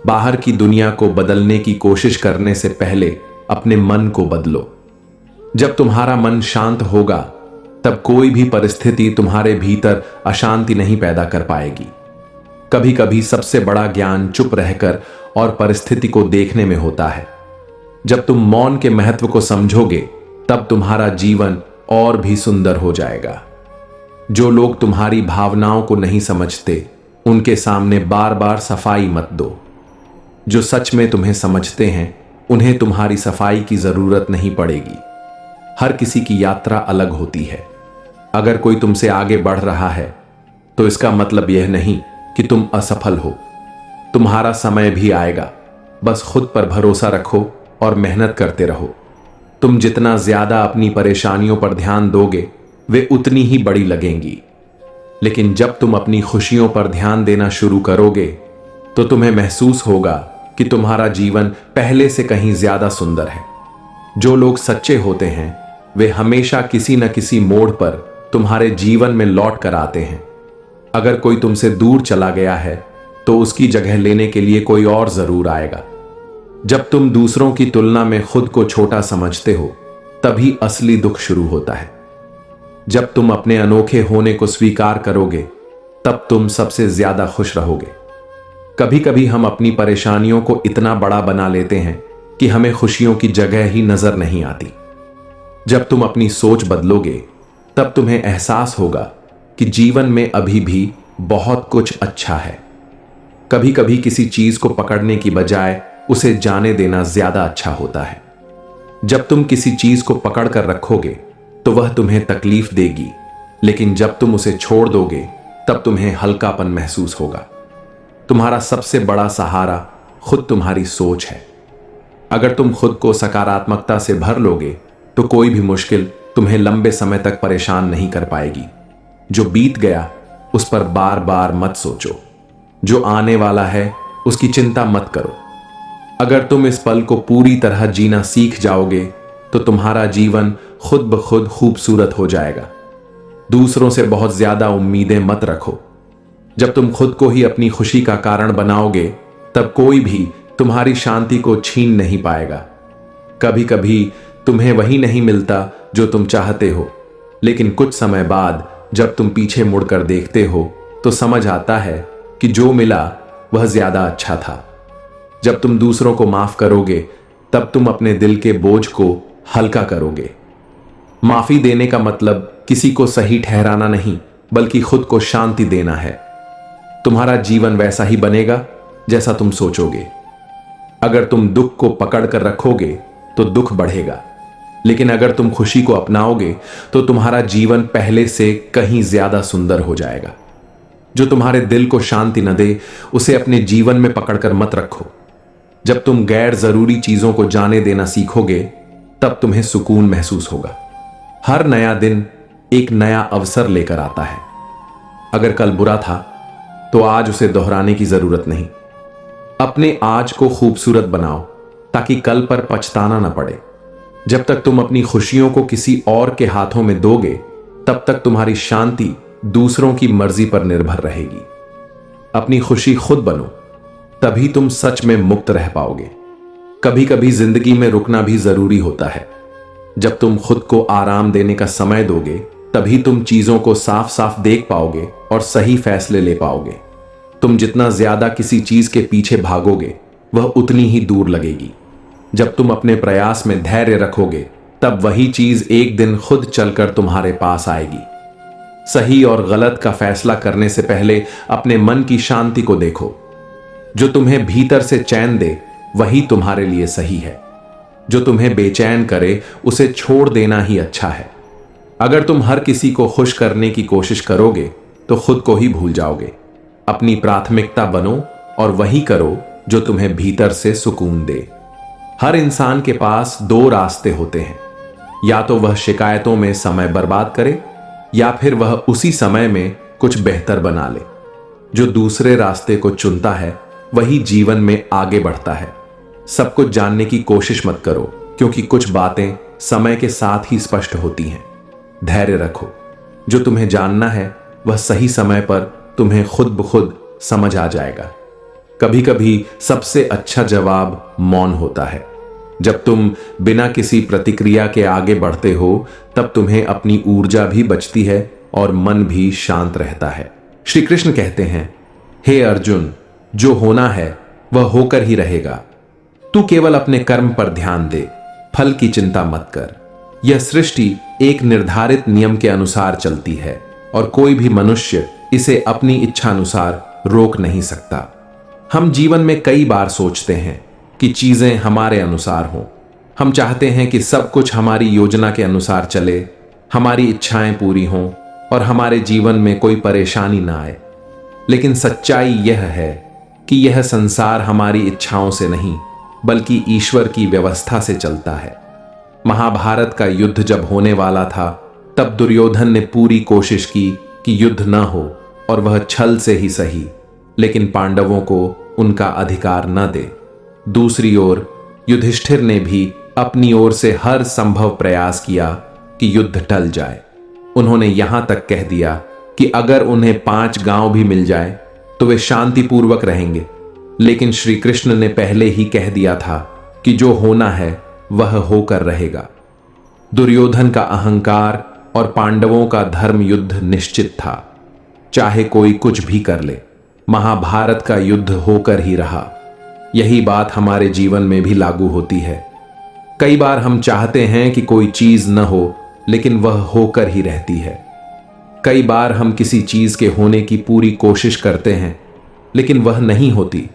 Speaker 1: बाहर की दुनिया को बदलने की कोशिश करने से पहले अपने मन को बदलो। जब तुम्हारा मन शांत होगा तब कोई भी परिस्थिति तुम्हारे भीतर अशांति नहीं पैदा कर पाएगी। कभी कभी सबसे बड़ा ज्ञान चुप रहकर और परिस्थिति को देखने में होता है। जब तुम मौन के महत्व को समझोगे तब तुम्हारा जीवन और भी सुंदर हो जाएगा। जो लोग तुम्हारी भावनाओं को नहीं समझते उनके सामने बार बार सफाई मत दो। जो सच में तुम्हें समझते हैं उन्हें तुम्हारी सफाई की जरूरत नहीं पड़ेगी। हर किसी की यात्रा अलग होती है। अगर कोई तुमसे आगे बढ़ रहा है तो इसका मतलब यह नहीं कि तुम असफल हो। तुम्हारा समय भी आएगा, बस खुद पर भरोसा रखो और मेहनत करते रहो। तुम जितना ज्यादा अपनी परेशानियों पर ध्यान दोगे वे उतनी ही बड़ी लगेंगी। लेकिन जब तुम अपनी खुशियों पर ध्यान देना शुरू करोगे तो तुम्हें महसूस होगा कि तुम्हारा जीवन पहले से कहीं ज्यादा सुंदर है। जो लोग सच्चे होते हैं वे हमेशा किसी न किसी मोड़ पर तुम्हारे जीवन में लौट कर आते हैं। अगर कोई तुमसे दूर चला गया है तो उसकी जगह लेने के लिए कोई और जरूर आएगा। जब तुम दूसरों की तुलना में खुद को छोटा समझते हो तभी असली दुख शुरू होता है। जब तुम अपने अनोखे होने को स्वीकार करोगे तब तुम सबसे ज्यादा खुश रहोगे। कभी कभी हम अपनी परेशानियों को इतना बड़ा बना लेते हैं कि हमें खुशियों की जगह ही नजर नहीं आती। जब तुम अपनी सोच बदलोगे तब तुम्हें एहसास होगा कि जीवन में अभी भी बहुत कुछ अच्छा है। कभी कभी किसी चीज को पकड़ने की बजाय उसे जाने देना ज्यादा अच्छा होता है। जब तुम किसी चीज को पकड़ कर रखोगे तो वह तुम्हें तकलीफ देगी, लेकिन जब तुम उसे छोड़ दोगे तब तुम्हें हल्कापन महसूस होगा। तुम्हारा सबसे बड़ा सहारा खुद तुम्हारी सोच है। अगर तुम खुद को सकारात्मकता से भर लोगे तो कोई भी मुश्किल तुम्हें लंबे समय तक परेशान नहीं कर पाएगी। जो बीत गया उस पर बार बार मत सोचो। जो आने वाला है उसकी चिंता मत करो। अगर तुम इस पल को पूरी तरह जीना सीख जाओगे तो तुम्हारा जीवन खुद ब खुद खूबसूरत हो जाएगा। दूसरों से बहुत ज्यादा उम्मीदें मत रखो। जब तुम खुद को ही अपनी खुशी का कारण बनाओगे तब कोई भी तुम्हारी शांति को छीन नहीं पाएगा। कभी कभी तुम्हें वही नहीं मिलता जो तुम चाहते हो, लेकिन कुछ समय बाद जब तुम पीछे मुड़कर देखते हो तो समझ आता है कि जो मिला वह ज्यादा अच्छा था। जब तुम दूसरों को माफ करोगे तब तुम अपने दिल के बोझ को हल्का करोगे। माफी देने का मतलब किसी को सही ठहराना नहीं, बल्कि खुद को शांति देना है। तुम्हारा जीवन वैसा ही बनेगा जैसा तुम सोचोगे। अगर तुम दुख को पकड़ कर रखोगे तो दुख बढ़ेगा, लेकिन अगर तुम खुशी को अपनाओगे तो तुम्हारा जीवन पहले से कहीं ज्यादा सुंदर हो जाएगा। जो तुम्हारे दिल को शांति न दे उसे अपने जीवन में पकड़कर मत रखो। जब तुम गैर जरूरी चीजों को जाने देना सीखोगे तब तुम्हें सुकून महसूस होगा। हर नया दिन एक नया अवसर लेकर आता है। अगर कल बुरा था तो आज उसे दोहराने की जरूरत नहीं। अपने आज को खूबसूरत बनाओ ताकि कल पर पछताना न पड़े। जब तक तुम अपनी खुशियों को किसी और के हाथों में दोगे तब तक तुम्हारी शांति दूसरों की मर्जी पर निर्भर रहेगी। अपनी खुशी खुद बनो, तभी तुम सच में मुक्त रह पाओगे। कभी कभी जिंदगी में रुकना भी जरूरी होता है। जब तुम खुद को आराम देने का समय दोगे तभी तुम चीजों को साफ साफ देख पाओगे और सही फैसले ले पाओगे। तुम जितना ज्यादा किसी चीज के पीछे भागोगे वह उतनी ही दूर लगेगी। जब तुम अपने प्रयास में धैर्य रखोगे तब वही चीज एक दिन खुद चलकर तुम्हारे पास आएगी। सही और गलत का फैसला करने से पहले अपने मन की शांति को देखो। जो तुम्हें भीतर से चैन दे वही तुम्हारे लिए सही है। जो तुम्हें बेचैन करे उसे छोड़ देना ही अच्छा है। अगर तुम हर किसी को खुश करने की कोशिश करोगे तो खुद को ही भूल जाओगे। अपनी प्राथमिकता बनो और वही करो जो तुम्हें भीतर से सुकून दे। हर इंसान के पास दो रास्ते होते हैं, या तो वह शिकायतों में समय बर्बाद करे या फिर वह उसी समय में कुछ बेहतर बना ले। जो दूसरे रास्ते को चुनता है वही जीवन में आगे बढ़ता है। सब कुछ जानने की कोशिश मत करो, क्योंकि कुछ बातें समय के साथ ही स्पष्ट होती हैं। धैर्य रखो। जो तुम्हें जानना है वह सही समय पर तुम्हें खुद ब खुद समझ आ जाएगा। कभी कभी सबसे अच्छा जवाब मौन होता है। जब तुम बिना किसी प्रतिक्रिया के आगे बढ़ते हो तब तुम्हें अपनी ऊर्जा भी बचती है और मन भी शांत रहता है। श्री कृष्ण कहते हैं, हे अर्जुन, जो होना है वह होकर ही रहेगा। तू केवल अपने कर्म पर ध्यान दे, फल की चिंता मत कर। यह सृष्टि एक निर्धारित नियम के अनुसार चलती है और कोई भी मनुष्य इसे अपनी इच्छा अनुसार रोक नहीं सकता। हम जीवन में कई बार सोचते हैं कि चीजें हमारे अनुसार हों। हम चाहते हैं कि सब कुछ हमारी योजना के अनुसार चले, हमारी इच्छाएं पूरी हों और हमारे जीवन में कोई परेशानी ना आए। लेकिन सच्चाई यह है कि यह संसार हमारी इच्छाओं से नहीं बल्कि ईश्वर की व्यवस्था से चलता है। महाभारत का युद्ध जब होने वाला था तब दुर्योधन ने पूरी कोशिश की कि युद्ध न हो और वह छल से ही सही, लेकिन पांडवों को उनका अधिकार न दे। दूसरी ओर युधिष्ठिर ने भी अपनी ओर से हर संभव प्रयास किया कि युद्ध टल जाए। उन्होंने यहां तक कह दिया कि अगर उन्हें 5 गांव भी मिल जाए तो वे शांतिपूर्वक रहेंगे। लेकिन श्री कृष्ण ने पहले ही कह दिया था कि जो होना है वह होकर रहेगा। दुर्योधन का अहंकार और पांडवों का धर्म युद्ध निश्चित था। चाहे कोई कुछ भी कर ले, महाभारत का युद्ध होकर ही रहा। यही बात हमारे जीवन में भी लागू होती है। कई बार हम चाहते हैं कि कोई चीज न हो, लेकिन वह होकर ही रहती है। कई बार हम किसी चीज के होने की पूरी कोशिश करते हैं, लेकिन वह नहीं होती।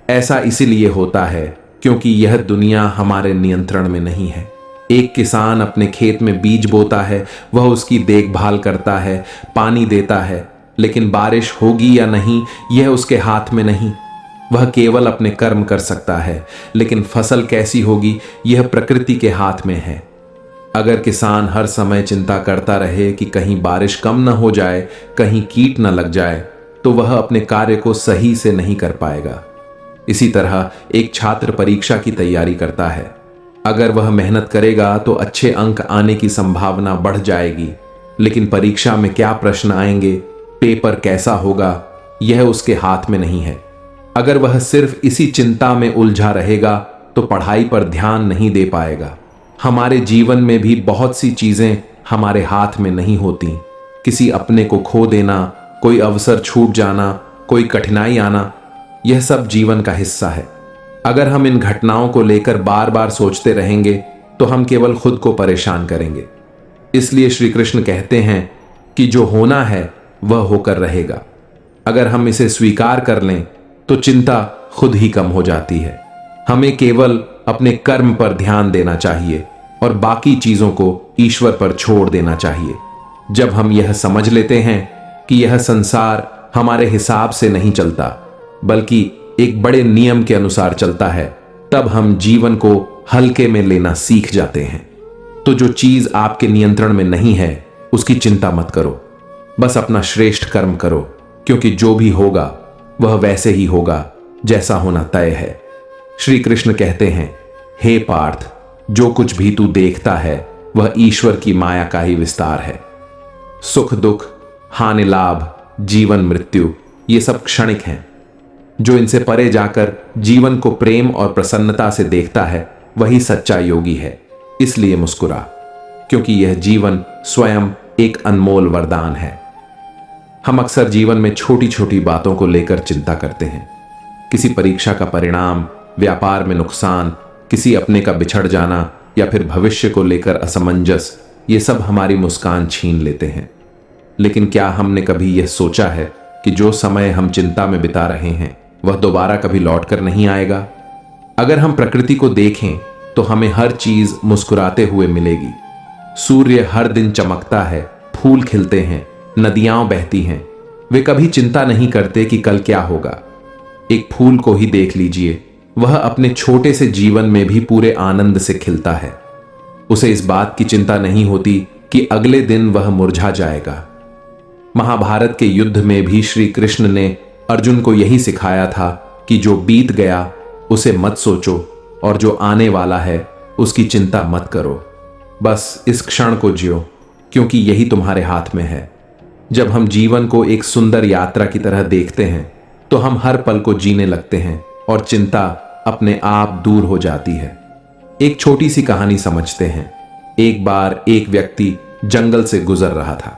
Speaker 1: ऐसा इसीलिए होता है क्योंकि यह दुनिया हमारे नियंत्रण में नहीं है। एक किसान अपने खेत में बीज बोता है, वह उसकी देखभाल करता है, पानी देता है, लेकिन बारिश होगी या नहीं यह उसके हाथ में नहीं। वह केवल अपने कर्म कर सकता है, लेकिन फसल कैसी होगी यह प्रकृति के हाथ में है। अगर किसान हर समय चिंता करता रहे कि कहीं बारिश कम न हो जाए, कहीं कीट न लग जाए, तो वह अपने कार्य को सही से नहीं कर पाएगा। इसी तरह एक छात्र परीक्षा की तैयारी करता है। अगर वह मेहनत करेगा तो अच्छे अंक आने की संभावना बढ़ जाएगी, लेकिन परीक्षा में क्या प्रश्न आएंगे, पेपर कैसा होगा, यह उसके हाथ में नहीं है। अगर वह सिर्फ इसी चिंता में उलझा रहेगा तो पढ़ाई पर ध्यान नहीं दे पाएगा। हमारे जीवन में भी बहुत सी चीजें हमारे हाथ में नहीं होती। किसी अपने को खो देना, कोई अवसर छूट जाना, कोई कठिनाई आना, यह सब जीवन का हिस्सा है। अगर हम इन घटनाओं को लेकर बार बार सोचते रहेंगे तो हम केवल खुद को परेशान करेंगे। इसलिए श्री कृष्ण कहते हैं कि जो होना है वह होकर रहेगा। अगर हम इसे स्वीकार कर लें तो चिंता खुद ही कम हो जाती है। हमें केवल अपने कर्म पर ध्यान देना चाहिए और बाकी चीजों को ईश्वर पर छोड़ देना चाहिए। जब हम यह समझ लेते हैं कि यह संसार हमारे हिसाब से नहीं चलता बल्कि एक बड़े नियम के अनुसार चलता है, तब हम जीवन को हल्के में लेना सीख जाते हैं। तो जो चीज आपके नियंत्रण में नहीं है उसकी चिंता मत करो, बस अपना श्रेष्ठ कर्म करो, क्योंकि जो भी होगा वह वैसे ही होगा जैसा होना तय है। श्री कृष्ण कहते हैं, हे पार्थ, जो कुछ भी तू देखता है वह ईश्वर की माया का ही विस्तार है। सुख दुख, हानि लाभ, जीवन मृत्यु, ये सब क्षणिक हैं। जो इनसे परे जाकर जीवन को प्रेम और प्रसन्नता से देखता है वही सच्चा योगी है। इसलिए मुस्कुरा, क्योंकि यह जीवन स्वयं एक अनमोल वरदान है। हम अक्सर जीवन में छोटी छोटी बातों को लेकर चिंता करते हैं। किसी परीक्षा का परिणाम, व्यापार में नुकसान, किसी अपने का बिछड़ जाना या फिर भविष्य को लेकर असमंजस, ये सब हमारी मुस्कान छीन लेते हैं। लेकिन क्या हमने कभी यह सोचा है कि जो समय हम चिंता में बिता रहे हैं वह दोबारा कभी लौट कर नहीं आएगा? अगर हम प्रकृति को देखें तो हमें हर चीज मुस्कुराते हुए मिलेगी। सूर्य हर दिन चमकता है, फूल खिलते हैं, नदियां बहती हैं। वे कभी चिंता नहीं करते कि कल क्या होगा। एक फूल को ही देख लीजिए, वह अपने छोटे से जीवन में भी पूरे आनंद से खिलता है। उसे इस बात की चिंता नहीं होती कि अगले दिन वह मुरझा जाएगा। महाभारत के युद्ध में भी श्री कृष्ण ने अर्जुन को यही सिखाया था कि जो बीत गया उसे मत सोचो और जो आने वाला है उसकी चिंता मत करो। बस इस क्षण को जियो, क्योंकि यही तुम्हारे हाथ में है। जब हम जीवन को एक सुंदर यात्रा की तरह देखते हैं तो हम हर पल को जीने लगते हैं और चिंता अपने आप दूर हो जाती है। एक छोटी सी कहानी समझते हैं। एक बार एक व्यक्ति जंगल से गुजर रहा था।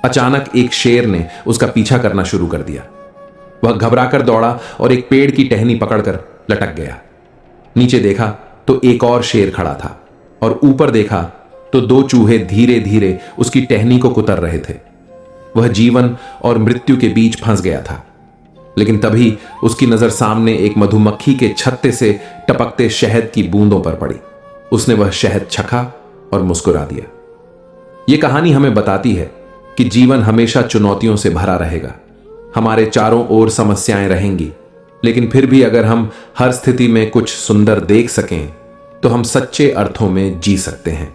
Speaker 1: अचानक एक शेर ने उसका पीछा करना शुरू कर दिया। वह घबराकर दौड़ा और एक पेड़ की टहनी पकड़कर लटक गया। नीचे देखा तो एक और शेर खड़ा था और ऊपर देखा तो 2 चूहे धीरे धीरे उसकी टहनी को कुतर रहे थे। वह जीवन और मृत्यु के बीच फंस गया था। लेकिन तभी उसकी नजर सामने एक मधुमक्खी के छत्ते से टपकते शहद की बूंदों पर पड़ी। उसने वह शहद चखा और मुस्कुरा दिया। यह कहानी हमें बताती है कि जीवन हमेशा चुनौतियों से भरा रहेगा। हमारे चारों ओर समस्याएं रहेंगी, लेकिन फिर भी अगर हम हर स्थिति में कुछ सुंदर देख सकें तो हम सच्चे अर्थों में जी सकते हैं।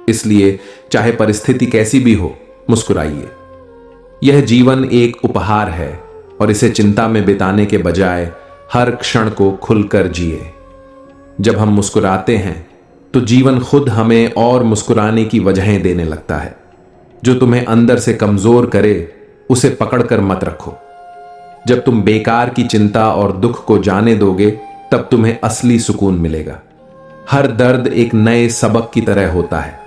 Speaker 1: इसलिए चाहे परिस्थिति कैसी भी हो, मुस्कुराइए। यह जीवन एक उपहार है और इसे चिंता में बिताने के बजाय हर क्षण को खुलकर जिए। जब हम मुस्कुराते हैं तो जीवन खुद हमें और मुस्कुराने की वजहें देने लगता है। जो तुम्हें अंदर से कमजोर करे उसे पकड़कर मत रखो। जब तुम बेकार की चिंता और दुख को जाने दोगे तब तुम्हें असली सुकून मिलेगा। हर दर्द एक नए सबक की तरह होता है।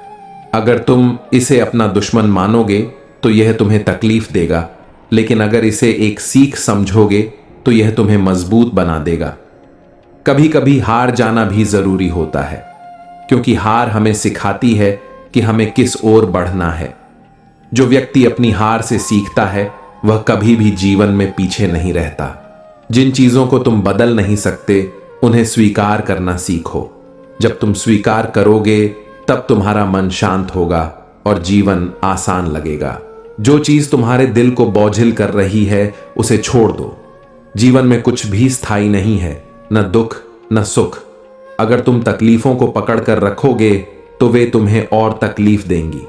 Speaker 1: अगर तुम इसे अपना दुश्मन मानोगे तो यह तुम्हें तकलीफ देगा, लेकिन अगर इसे एक सीख समझोगे तो यह तुम्हें मजबूत बना देगा। कभी कभी हार जाना भी जरूरी होता है, क्योंकि हार हमें सिखाती है कि हमें किस ओर बढ़ना है। जो व्यक्ति अपनी हार से सीखता है वह कभी भी जीवन में पीछे नहीं रहता। जिन चीजों को तुम बदल नहीं सकते उन्हें स्वीकार करना सीखो। जब तुम स्वीकार करोगे तब तुम्हारा मन शांत होगा और जीवन आसान लगेगा। जो चीज तुम्हारे दिल को बोझिल कर रही है उसे छोड़ दो। जीवन में कुछ भी स्थायी नहीं है, न दुख न सुख। अगर तुम तकलीफों को पकड़ कर रखोगे तो वे तुम्हें और तकलीफ देंगी,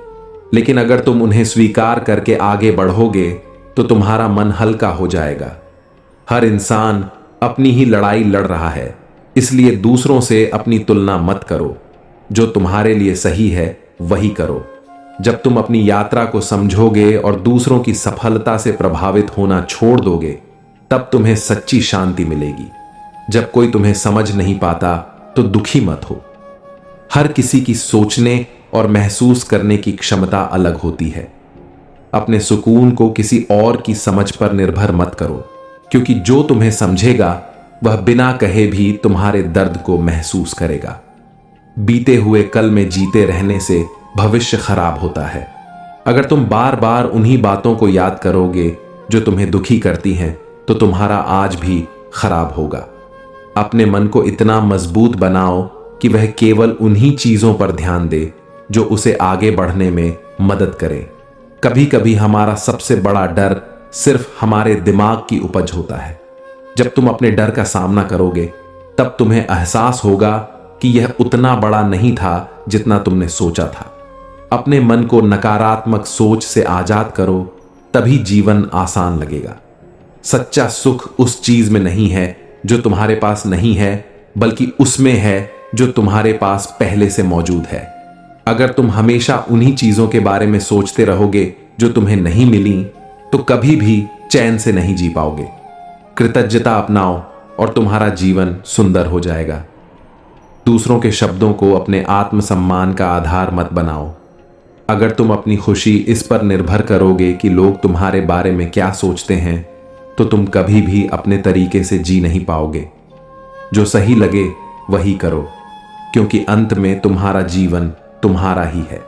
Speaker 1: लेकिन अगर तुम उन्हें स्वीकार करके आगे बढ़ोगे तो तुम्हारा मन हल्का हो जाएगा। हर इंसान अपनी ही लड़ाई लड़ रहा है, इसलिए दूसरों से अपनी तुलना मत करो। जो तुम्हारे लिए सही है वही करो। जब तुम अपनी यात्रा को समझोगे और दूसरों की सफलता से प्रभावित होना छोड़ दोगे तब तुम्हें सच्ची शांति मिलेगी। जब कोई तुम्हें समझ नहीं पाता तो दुखी मत हो। हर किसी की सोचने और महसूस करने की क्षमता अलग होती है। अपने सुकून को किसी और की समझ पर निर्भर मत करो, क्योंकि जो तुम्हें समझेगा वह बिना कहे भी तुम्हारे दर्द को महसूस करेगा। बीते हुए कल में जीते रहने से भविष्य खराब होता है। अगर तुम बार बार उन्हीं बातों को याद करोगे जो तुम्हें दुखी करती हैं तो तुम्हारा आज भी खराब होगा। अपने मन को इतना मजबूत बनाओ कि वह केवल उन्हीं चीजों पर ध्यान दे जो उसे आगे बढ़ने में मदद करे। कभी कभी हमारा सबसे बड़ा डर सिर्फ हमारे दिमाग की उपज होता है। जब तुम अपने डर का सामना करोगे तब तुम्हें एहसास होगा कि यह उतना बड़ा नहीं था जितना तुमने सोचा था। अपने मन को नकारात्मक सोच से आजाद करो, तभी जीवन आसान लगेगा। सच्चा सुख उस चीज में नहीं है जो तुम्हारे पास नहीं है, बल्कि उसमें है जो तुम्हारे पास पहले से मौजूद है। अगर तुम हमेशा उन्हीं चीजों के बारे में सोचते रहोगे जो तुम्हें नहीं मिली तो कभी भी चैन से नहीं जी पाओगे। कृतज्ञता अपनाओ और तुम्हारा जीवन सुंदर हो जाएगा। दूसरों के शब्दों को अपने आत्मसम्मान का आधार मत बनाओ। अगर तुम अपनी खुशी इस पर निर्भर करोगे कि लोग तुम्हारे बारे में क्या सोचते हैं तो तुम कभी भी अपने तरीके से जी नहीं पाओगे। जो सही लगे वही करो, क्योंकि अंत में तुम्हारा जीवन तुम्हारा ही है।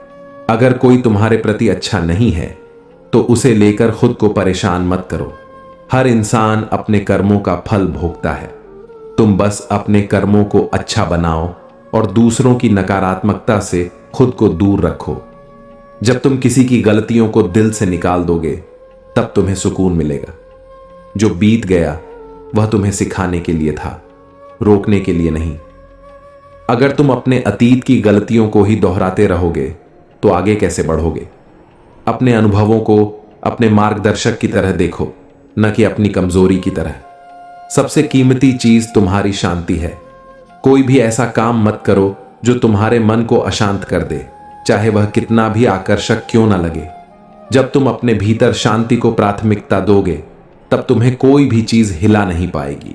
Speaker 1: अगर कोई तुम्हारे प्रति अच्छा नहीं है तो उसे लेकर खुद को परेशान मत करो। हर इंसान अपने कर्मों का फल भोगता है। तुम बस अपने कर्मों को अच्छा बनाओ और दूसरों की नकारात्मकता से खुद को दूर रखो। जब तुम किसी की गलतियों को दिल से निकाल दोगे तब तुम्हें सुकून मिलेगा। जो बीत गया वह तुम्हें सिखाने के लिए था, रोकने के लिए नहीं। अगर तुम अपने अतीत की गलतियों को ही दोहराते रहोगे तो आगे कैसे बढ़ोगे। अपने अनुभवों को अपने मार्गदर्शक की तरह देखो, न कि अपनी कमजोरी की तरह। सबसे कीमती चीज तुम्हारी शांति है। कोई भी ऐसा काम मत करो जो तुम्हारे मन को अशांत कर दे, चाहे वह कितना भी आकर्षक क्यों ना लगे। जब तुम अपने भीतर शांति को प्राथमिकता दोगे तब तुम्हें कोई भी चीज हिला नहीं पाएगी।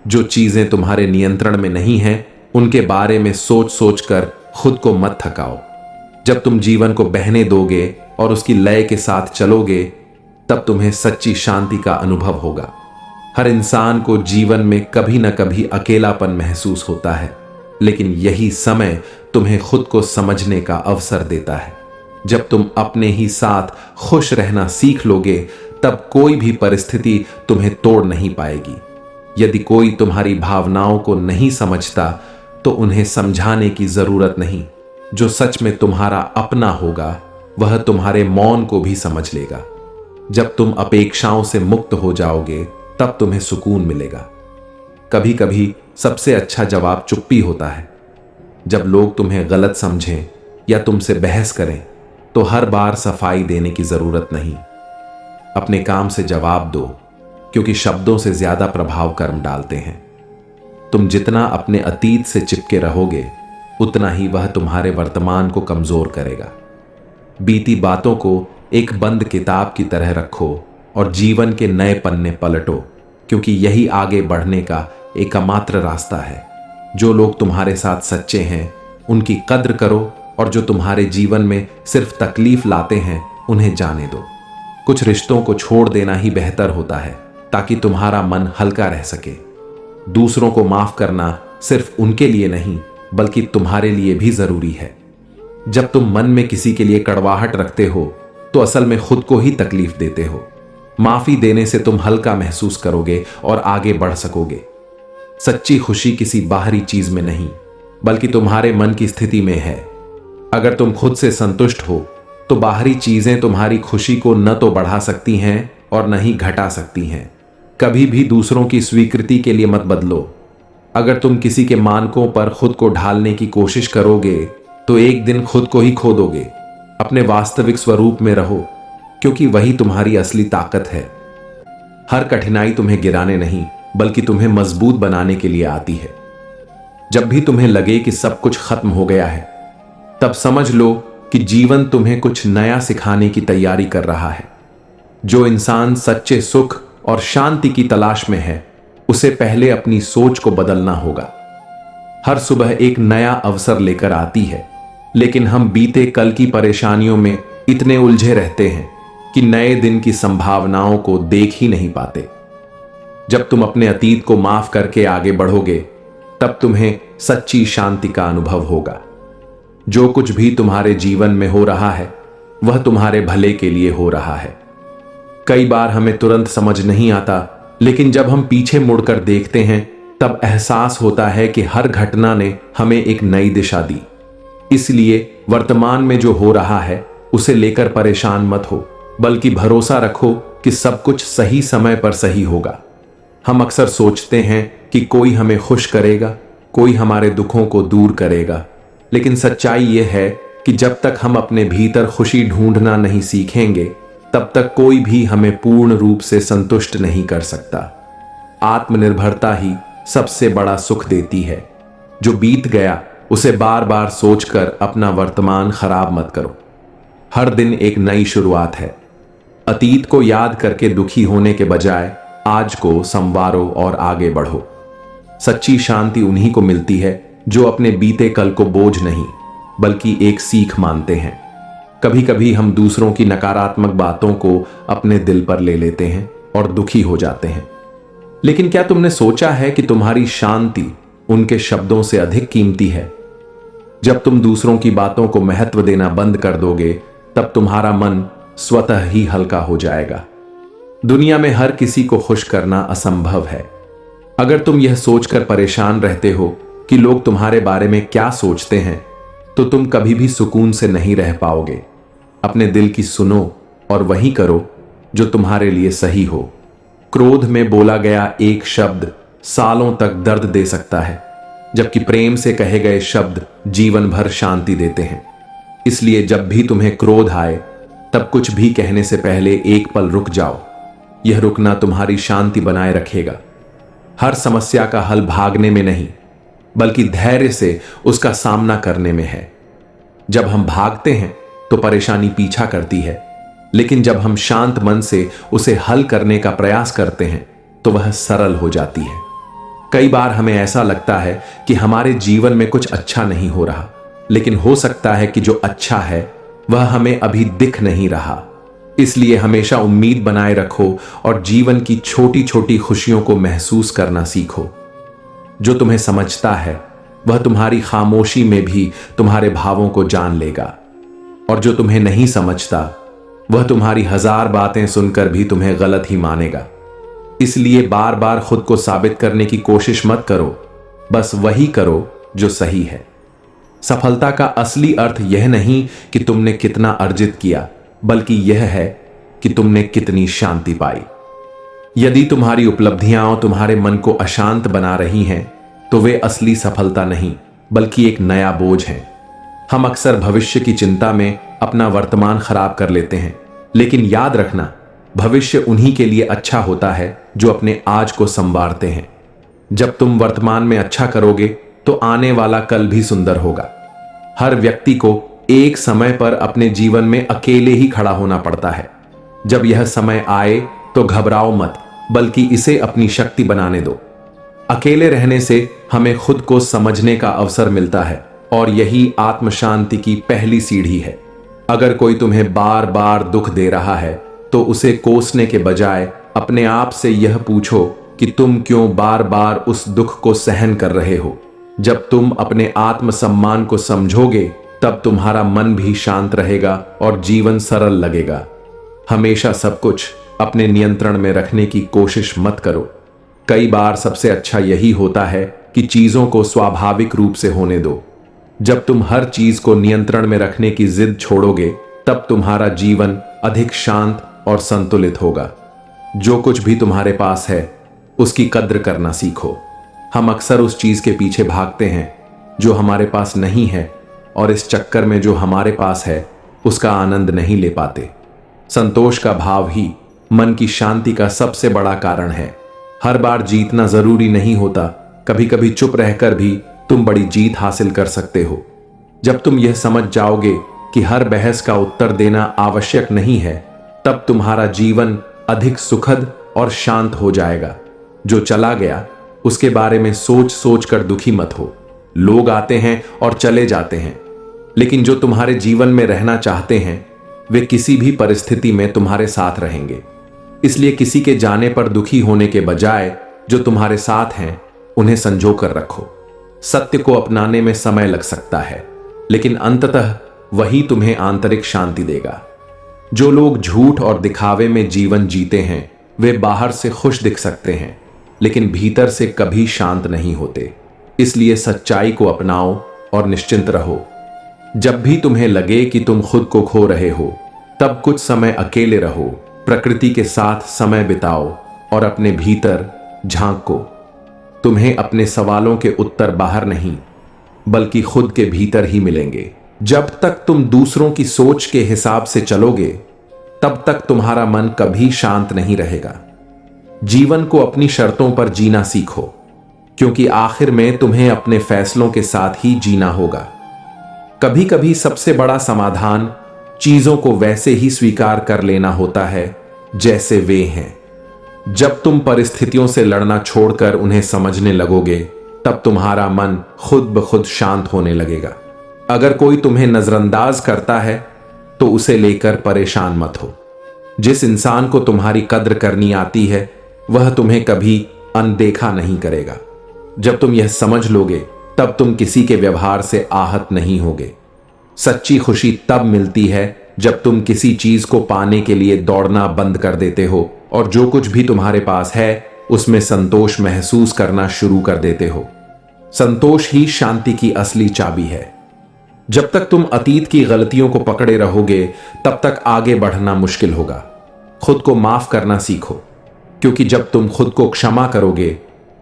Speaker 1: जो चीजें तुम्हारे नियंत्रण में नहीं हैं उनके बारे में सोच सोच कर खुद को मत थकाओ। जब तुम जीवन को बहने दोगे और उसकी लय के साथ चलोगे तब तुम्हें सच्ची शांति का अनुभव होगा। हर इंसान को जीवन में कभी न कभी अकेलापन महसूस होता है, लेकिन यही समय तुम्हें खुद को समझने का अवसर देता है। जब तुम अपने ही साथ खुश रहना सीख लोगे तब कोई भी परिस्थिति तुम्हें तोड़ नहीं पाएगी। यदि कोई तुम्हारी भावनाओं को नहीं समझता तो उन्हें समझाने की जरूरत नहीं। जो सच में तुम्हारा अपना होगा वह तुम्हारे मौन को भी समझ लेगा। जब तुम अपेक्षाओं से मुक्त हो जाओगे तब तुम्हें सुकून मिलेगा। कभी कभी सबसे अच्छा जवाब चुप्पी होता है। जब लोग तुम्हें गलत समझें या तुमसे बहस करें तो हर बार सफाई देने की जरूरत नहीं। अपने काम से जवाब दो, क्योंकि शब्दों से ज्यादा प्रभाव कर्म डालते हैं। तुम जितना अपने अतीत से चिपके रहोगे उतना ही वह तुम्हारे वर्तमान को कमजोर करेगा। बीती बातों को एक बंद किताब की तरह रखो और जीवन के नए पन्ने पलटो, क्योंकि यही आगे बढ़ने का एकमात्र रास्ता है। जो लोग तुम्हारे साथ सच्चे हैं उनकी कद्र करो, और जो तुम्हारे जीवन में सिर्फ तकलीफ लाते हैं उन्हें जाने दो। कुछ रिश्तों को छोड़ देना ही बेहतर होता है ताकि तुम्हारा मन हल्का रह सके। दूसरों को माफ करना सिर्फ उनके लिए नहीं बल्कि तुम्हारे लिए भी जरूरी है। जब तुम मन में किसी के लिए कड़वाहट रखते हो तो असल में खुद को ही तकलीफ देते हो। माफी देने से तुम हल्का महसूस करोगे और आगे बढ़ सकोगे। सच्ची खुशी किसी बाहरी चीज में नहीं बल्कि तुम्हारे मन की स्थिति में है। अगर तुम खुद से संतुष्ट हो तो बाहरी चीजें तुम्हारी खुशी को न तो बढ़ा सकती हैं और न ही घटा सकती हैं। कभी भी दूसरों की स्वीकृति के लिए मत बदलो। अगर तुम किसी के मानकों पर खुद को ढालने की कोशिश करोगे तो एक दिन खुद को ही खो दोगे। अपने वास्तविक स्वरूप में रहो, क्योंकि वही तुम्हारी असली ताकत है। हर कठिनाई तुम्हें गिराने नहीं बल्कि तुम्हें मजबूत बनाने के लिए आती है। जब भी तुम्हें लगे कि सब कुछ खत्म हो गया है तब समझ लो कि जीवन तुम्हें कुछ नया सिखाने की तैयारी कर रहा है। जो इंसान सच्चे सुख और शांति की तलाश में है उसे पहले अपनी सोच को बदलना होगा। हर सुबह एक नया अवसर लेकर आती है, लेकिन हम बीते कल की परेशानियों में इतने उलझे रहते हैं कि नए दिन की संभावनाओं को देख ही नहीं पाते। जब तुम अपने अतीत को माफ करके आगे बढ़ोगे तब तुम्हें सच्ची शांति का अनुभव होगा। जो कुछ भी तुम्हारे जीवन में हो रहा है वह तुम्हारे भले के लिए हो रहा है। कई बार हमें तुरंत समझ नहीं आता, लेकिन जब हम पीछे मुड़कर देखते हैं तब एहसास होता है कि हर घटना ने हमें एक नई दिशा दी। इसलिए वर्तमान में जो हो रहा है उसे लेकर परेशान मत हो, बल्कि भरोसा रखो कि सब कुछ सही समय पर सही होगा। हम अक्सर सोचते हैं कि कोई हमें खुश करेगा, कोई हमारे दुखों को दूर करेगा, लेकिन सच्चाई यह है कि जब तक हम अपने भीतर खुशी ढूंढना नहीं सीखेंगे तब तक कोई भी हमें पूर्ण रूप से संतुष्ट नहीं कर सकता। आत्मनिर्भरता ही सबसे बड़ा सुख देती है। जो बीत गया उसे बार बार सोचकर अपना वर्तमान खराब मत करो। हर दिन एक नई शुरुआत है। अतीत को याद करके दुखी होने के बजाय आज को संवारो और आगे बढ़ो। सच्ची शांति उन्हीं को मिलती है जो अपने बीते कल को बोझ नहीं बल्कि एक सीख मानते हैं। कभी कभी हम दूसरों की नकारात्मक बातों को अपने दिल पर ले लेते हैं और दुखी हो जाते हैं, लेकिन क्या तुमने सोचा है कि तुम्हारी शांति उनके शब्दों से अधिक कीमती है? जब तुम दूसरों की बातों को महत्व देना बंद कर दोगे तब तुम्हारा मन स्वतः ही हल्का हो जाएगा। दुनिया में हर किसी को खुश करना असंभव है। अगर तुम यह सोचकर परेशान रहते हो कि लोग तुम्हारे बारे में क्या सोचते हैं तो तुम कभी भी सुकून से नहीं रह पाओगे। अपने दिल की सुनो और वही करो जो तुम्हारे लिए सही हो। क्रोध में बोला गया एक शब्द सालों तक दर्द दे सकता है, जबकि प्रेम से कहे गए शब्द जीवन भर शांति देते हैं। इसलिए जब भी तुम्हें क्रोध आए तब कुछ भी कहने से पहले एक पल रुक जाओ। यह रुकना तुम्हारी शांति बनाए रखेगा। हर समस्या का हल भागने में नहीं बल्कि धैर्य से उसका सामना करने में है। जब हम भागते हैं तो परेशानी पीछा करती है, लेकिन जब हम शांत मन से उसे हल करने का प्रयास करते हैं तो वह सरल हो जाती है। कई बार हमें ऐसा लगता है कि हमारे जीवन में कुछ अच्छा नहीं हो रहा, लेकिन हो सकता है कि जो अच्छा है वह हमें अभी दिख नहीं रहा। इसलिए हमेशा उम्मीद बनाए रखो और जीवन की छोटी छोटी खुशियों को महसूस करना सीखो। जो तुम्हें समझता है वह तुम्हारी खामोशी में भी तुम्हारे भावों को जान लेगा, और जो तुम्हें नहीं समझता वह तुम्हारी 1000 बातें सुनकर भी तुम्हें गलत ही मानेगा। इसलिए बार बार खुद को साबित करने की कोशिश मत करो, बस वही करो जो सही है। सफलता का असली अर्थ यह नहीं कि तुमने कितना अर्जित किया, बल्कि यह है कि तुमने कितनी शांति पाई। यदि तुम्हारी उपलब्धियां तुम्हारे मन को अशांत बना रही हैं, तो वे असली सफलता नहीं, बल्कि एक नया बोझ है। हम अक्सर भविष्य की चिंता में अपना वर्तमान खराब कर लेते हैं, लेकिन याद रखना, भविष्य उन्हीं के लिए अच्छा होता है जो अपने आज को संवारते हैं। जब तुम वर्तमान में अच्छा करोगे, तो आने वाला कल भी सुंदर होगा। हर व्यक्ति को एक समय पर अपने जीवन में अकेले ही खड़ा होना पड़ता है। जब यह समय आए तो घबराओ मत, बल्कि इसे अपनी शक्ति बनाने दो। अकेले रहने से हमें खुद को समझने का अवसर मिलता है, और यही आत्म शांति की पहली सीढ़ी है। अगर कोई तुम्हें बार बार दुख दे रहा है, तो उसे कोसने के बजाय अपने आप से यह पूछो कि तुम क्यों बार बार उस दुख को सहन कर रहे हो। जब तुम अपने आत्म सम्मान को समझोगे, तब तुम्हारा मन भी शांत रहेगा और जीवन सरल लगेगा। हमेशा सब कुछ अपने नियंत्रण में रखने की कोशिश मत करो। कई बार सबसे अच्छा यही होता है कि चीजों को स्वाभाविक रूप से होने दो। जब तुम हर चीज को नियंत्रण में रखने की जिद छोड़ोगे, तब तुम्हारा जीवन अधिक शांत और संतुलित होगा। जो कुछ भी तुम्हारे पास है, उसकी कद्र करना सीखो। हम अक्सर उस चीज के पीछे भागते हैं जो हमारे पास नहीं है, और इस चक्कर में जो हमारे पास है उसका आनंद नहीं ले पाते। संतोष का भाव ही मन की शांति का सबसे बड़ा कारण है। हर बार जीतना जरूरी नहीं होता, कभी कभी चुप रहकर भी तुम बड़ी जीत हासिल कर सकते हो। जब तुम यह समझ जाओगे कि हर बहस का उत्तर देना आवश्यक नहीं है, तब तुम्हारा जीवन अधिक सुखद और शांत हो जाएगा। जो चला गया उसके बारे में सोच सोच कर दुखी मत हो। लोग आते हैं और चले जाते हैं, लेकिन जो तुम्हारे जीवन में रहना चाहते हैं, वे किसी भी परिस्थिति में तुम्हारे साथ रहेंगे। इसलिए किसी के जाने पर दुखी होने के बजाय जो तुम्हारे साथ हैं, उन्हें संजो कर रखो। सत्य को अपनाने में समय लग सकता है, लेकिन अंततः वही तुम्हें आंतरिक शांति देगा। जो लोग झूठ और दिखावे में जीवन जीते हैं, वे बाहर से खुश दिख सकते हैं, लेकिन भीतर से कभी शांत नहीं होते। इसलिए सच्चाई को अपनाओ और निश्चिंत रहो। जब भी तुम्हें लगे कि तुम खुद को खो रहे हो, तब कुछ समय अकेले रहो, प्रकृति के साथ समय बिताओ और अपने भीतर झांको। तुम्हें अपने सवालों के उत्तर बाहर नहीं, बल्कि खुद के भीतर ही मिलेंगे। जब तक तुम दूसरों की सोच के हिसाब से चलोगे, तब तक तुम्हारा मन कभी शांत नहीं रहेगा। जीवन को अपनी शर्तों पर जीना सीखो, क्योंकि आखिर में तुम्हें अपने फैसलों के साथ ही जीना होगा। कभी कभी सबसे बड़ा समाधान चीजों को वैसे ही स्वीकार कर लेना होता है जैसे वे हैं। जब तुम परिस्थितियों से लड़ना छोड़कर उन्हें समझने लगोगे, तब तुम्हारा मन खुद ब खुद शांत होने लगेगा। अगर कोई तुम्हें नजरअंदाज करता है, तो उसे लेकर परेशान मत हो। जिस इंसान को तुम्हारी कद्र करनी आती है, वह तुम्हें कभी अनदेखा नहीं करेगा। जब तुम यह समझ लोगे, तब तुम किसी के व्यवहार से आहत नहीं होगे। सच्ची खुशी तब मिलती है जब तुम किसी चीज को पाने के लिए दौड़ना बंद कर देते हो और जो कुछ भी तुम्हारे पास है उसमें संतोष महसूस करना शुरू कर देते हो। संतोष ही शांति की असली चाबी है। जब तक तुम अतीत की गलतियों को पकड़े रहोगे, तब तक आगे बढ़ना मुश्किल होगा। खुद को माफ करना सीखो, क्योंकि जब तुम खुद को क्षमा करोगे,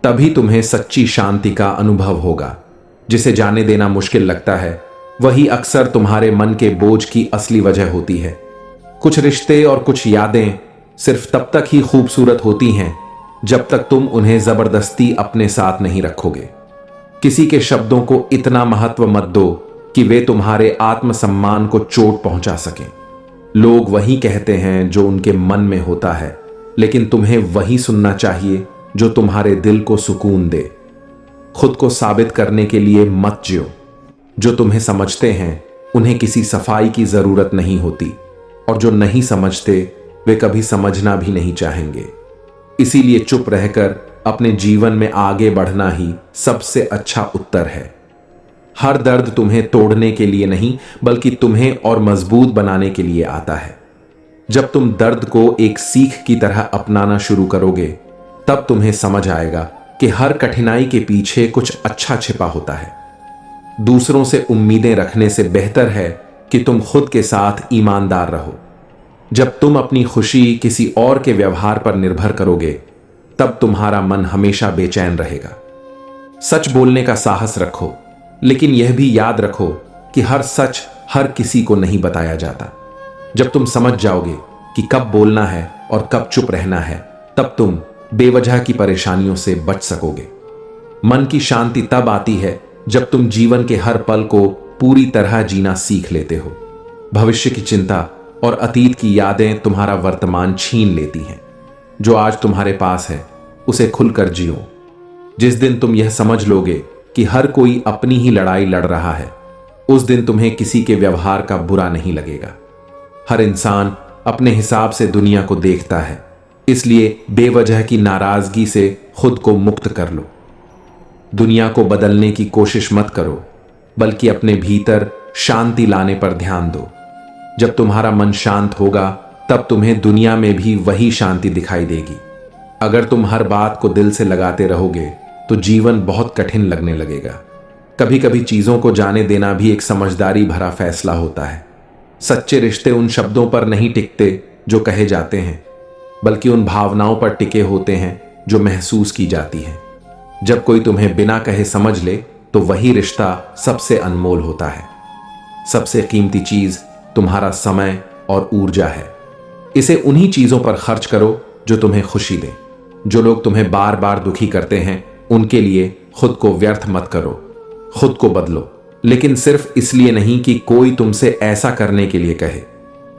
Speaker 1: तभी तुम्हें सच्ची शांति का अनुभव होगा। जिसे जाने देना मुश्किल लगता है, वही अक्सर तुम्हारे मन के बोझ की असली वजह होती है। कुछ रिश्ते और कुछ यादें सिर्फ तब तक ही खूबसूरत होती हैं जब तक तुम उन्हें जबरदस्ती अपने साथ नहीं रखोगे। किसी के शब्दों को इतना महत्व मत दो कि वे तुम्हारे आत्मसम्मान को चोट पहुंचा सकें। लोग वही कहते हैं जो उनके मन में होता है, लेकिन तुम्हें वही सुनना चाहिए जो तुम्हारे दिल को सुकून दे। खुद को साबित करने के लिए मत जियो। जो तुम्हें समझते हैं, उन्हें किसी सफाई की जरूरत नहीं होती, और जो नहीं समझते, वे कभी समझना भी नहीं चाहेंगे। इसीलिए चुप रहकर अपने जीवन में आगे बढ़ना ही सबसे अच्छा उत्तर है। हर दर्द तुम्हें तोड़ने के लिए नहीं, बल्कि तुम्हें और मजबूत बनाने के लिए आता है। जब तुम दर्द को एक सीख की तरह अपनाना शुरू करोगे, तब तुम्हें समझ आएगा कि हर कठिनाई के पीछे कुछ अच्छा छिपा होता है। दूसरों से उम्मीदें रखने से बेहतर है कि तुम खुद के साथ ईमानदार रहो। जब तुम अपनी खुशी किसी और के व्यवहार पर निर्भर करोगे, तब तुम्हारा मन हमेशा बेचैन रहेगा। सच बोलने का साहस रखो, लेकिन यह भी याद रखो कि हर सच हर किसी को नहीं बताया जाता। जब तुम समझ जाओगे कि कब बोलना है और कब चुप रहना है, तब तुम बेवजह की परेशानियों से बच सकोगे। मन की शांति तब आती है जब तुम जीवन के हर पल को पूरी तरह जीना सीख लेते हो। भविष्य की चिंता और अतीत की यादें तुम्हारा वर्तमान छीन लेती हैं। जो आज तुम्हारे पास है, उसे खुलकर जियो। जिस दिन तुम यह समझ लोगे कि हर कोई अपनी ही लड़ाई लड़ रहा है, उस दिन तुम्हें किसी के व्यवहार का बुरा नहीं लगेगा। हर इंसान अपने हिसाब से दुनिया को देखता है, इसलिए बेवजह की नाराजगी से खुद को मुक्त कर लो। दुनिया को बदलने की कोशिश मत करो, बल्कि अपने भीतर शांति लाने पर ध्यान दो। जब तुम्हारा मन शांत होगा, तब तुम्हें दुनिया में भी वही शांति दिखाई देगी। अगर तुम हर बात को दिल से लगाते रहोगे, तो जीवन बहुत कठिन लगने लगेगा। कभी कभी चीजों को जाने देना भी एक समझदारी भरा फैसला होता है। सच्चे रिश्ते उन शब्दों पर नहीं टिकते जो कहे जाते हैं, बल्कि उन भावनाओं पर टिके होते हैं जो महसूस की जाती हैं। जब कोई तुम्हें बिना कहे समझ ले, तो वही रिश्ता सबसे अनमोल होता है। सबसे कीमती चीज तुम्हारा समय और ऊर्जा है। इसे उन्हीं चीजों पर खर्च करो जो तुम्हें खुशी दें। जो लोग तुम्हें बार बार दुखी करते हैं, उनके लिए खुद को व्यर्थ मत करो। खुद को बदलो, लेकिन सिर्फ इसलिए नहीं कि कोई तुमसे ऐसा करने के लिए कहे।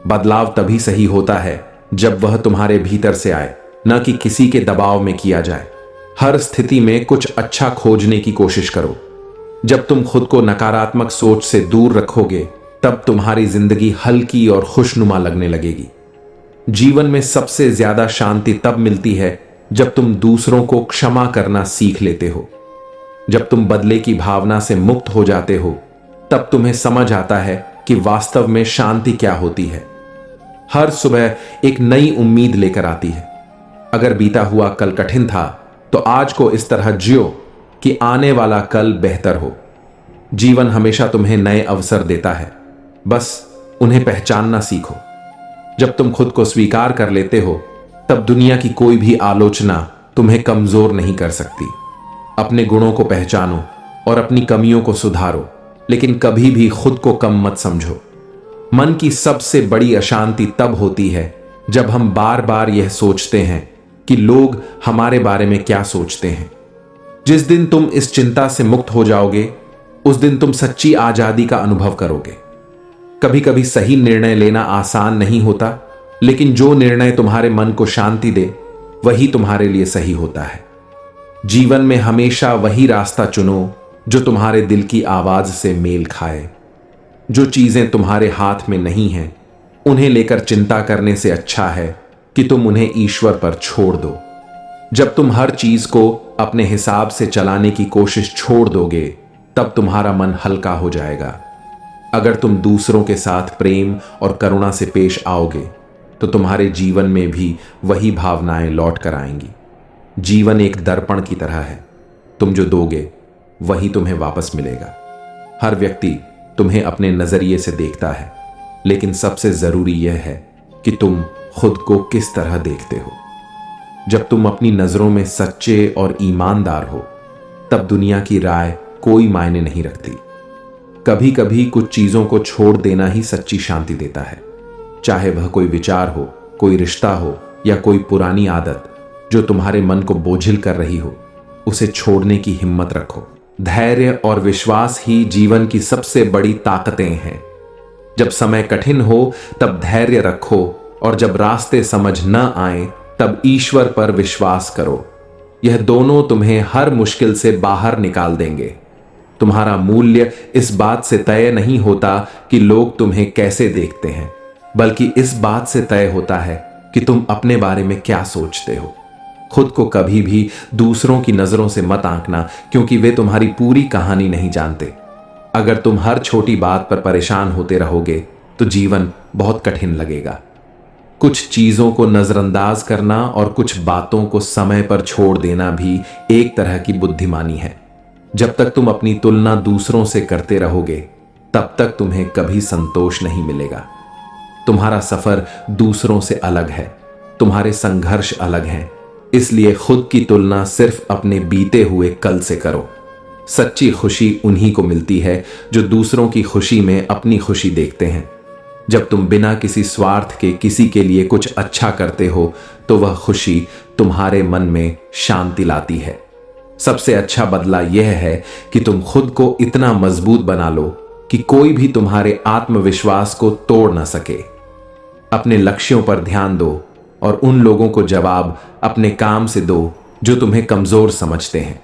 Speaker 1: बदलाव तभी सही होता है जब वह तुम्हारे भीतर से आए, न कि किसी के दबाव में किया जाए। हर स्थिति में कुछ अच्छा खोजने की कोशिश करो। जब तुम खुद को नकारात्मक सोच से दूर रखोगे, तब तुम्हारी जिंदगी हल्की और खुशनुमा लगने लगेगी। जीवन में सबसे ज्यादा शांति तब मिलती है जब तुम दूसरों को क्षमा करना सीख लेते हो। जब तुम बदले की भावना से मुक्त हो जाते हो, तब तुम्हें समझ आता है कि वास्तव में शांति क्या होती है। हर सुबह एक नई उम्मीद लेकर आती है। अगर बीता हुआ कल कठिन था, तो आज को इस तरह जियो कि आने वाला कल बेहतर हो। जीवन हमेशा तुम्हें नए अवसर देता है, बस उन्हें पहचानना सीखो। जब तुम खुद को स्वीकार कर लेते हो, तब दुनिया की कोई भी आलोचना तुम्हें कमजोर नहीं कर सकती। अपने गुणों को पहचानो और अपनी कमियों को सुधारो, लेकिन कभी भी खुद को कम मत समझो। मन की सबसे बड़ी अशांति तब होती है जब हम बार बार यह सोचते हैं कि लोग हमारे बारे में क्या सोचते हैं। जिस दिन तुम इस चिंता से मुक्त हो जाओगे, उस दिन तुम सच्ची आजादी का अनुभव करोगे। कभी कभी सही निर्णय लेना आसान नहीं होता, लेकिन जो निर्णय तुम्हारे मन को शांति दे, वही तुम्हारे लिए सही होता है। जीवन में हमेशा वही रास्ता चुनो जो तुम्हारे दिल की आवाज से मेल खाए। जो चीजें तुम्हारे हाथ में नहीं हैं, उन्हें लेकर चिंता करने से अच्छा है कि तुम उन्हें ईश्वर पर छोड़ दो। जब तुम हर चीज को अपने हिसाब से चलाने की कोशिश छोड़ दोगे, तब तुम्हारा मन हल्का हो जाएगा। अगर तुम दूसरों के साथ प्रेम और करुणा से पेश आओगे, तो तुम्हारे जीवन में भी वही भावनाएं लौट कर आएंगी। जीवन एक दर्पण की तरह है, तुम जो दोगे वही तुम्हें वापस मिलेगा। हर व्यक्ति तुम्हें अपने नजरिए से देखता है, लेकिन सबसे जरूरी यह है कि तुम खुद को किस तरह देखते हो। जब तुम अपनी नजरों में सच्चे और ईमानदार हो, तब दुनिया की राय कोई मायने नहीं रखती। कभी कभी कुछ चीजों को छोड़ देना ही सच्ची शांति देता है। चाहे वह कोई विचार हो, कोई रिश्ता हो या कोई पुरानी आदत जो तुम्हारे मन को बोझिल कर रही हो, उसे छोड़ने की हिम्मत रखो। धैर्य और विश्वास ही जीवन की सबसे बड़ी ताकतें हैं। जब समय कठिन हो, तब धैर्य रखो, और जब रास्ते समझ न आए, तब ईश्वर पर विश्वास करो। यह दोनों तुम्हें हर मुश्किल से बाहर निकाल देंगे। तुम्हारा मूल्य इस बात से तय नहीं होता कि लोग तुम्हें कैसे देखते हैं, बल्कि इस बात से तय होता है कि तुम अपने बारे में क्या सोचते हो। खुद को कभी भी दूसरों की नजरों से मत आंकना, क्योंकि वे तुम्हारी पूरी कहानी नहीं जानते। अगर तुम हर छोटी बात पर परेशान होते रहोगे, तो जीवन बहुत कठिन लगेगा। कुछ चीजों को नजरअंदाज करना और कुछ बातों को समय पर छोड़ देना भी एक तरह की बुद्धिमानी है। जब तक तुम अपनी तुलना दूसरों से करते रहोगे, तब तक तुम्हें कभी संतोष नहीं मिलेगा। तुम्हारा सफर दूसरों से अलग है, तुम्हारे संघर्ष अलग हैं, इसलिए खुद की तुलना सिर्फ अपने बीते हुए कल से करो। सच्ची खुशी उन्हीं को मिलती है जो दूसरों की खुशी में अपनी खुशी देखते हैं। जब तुम बिना किसी स्वार्थ के किसी के लिए कुछ अच्छा करते हो, तो वह खुशी तुम्हारे मन में शांति लाती है। सबसे अच्छा बदला यह है कि तुम खुद को इतना मजबूत बना लो कि कोई भी तुम्हारे आत्मविश्वास को तोड़ न सके। अपने लक्ष्यों पर ध्यान दो और उन लोगों को जवाब अपने काम से दो जो तुम्हें कमजोर समझते हैं।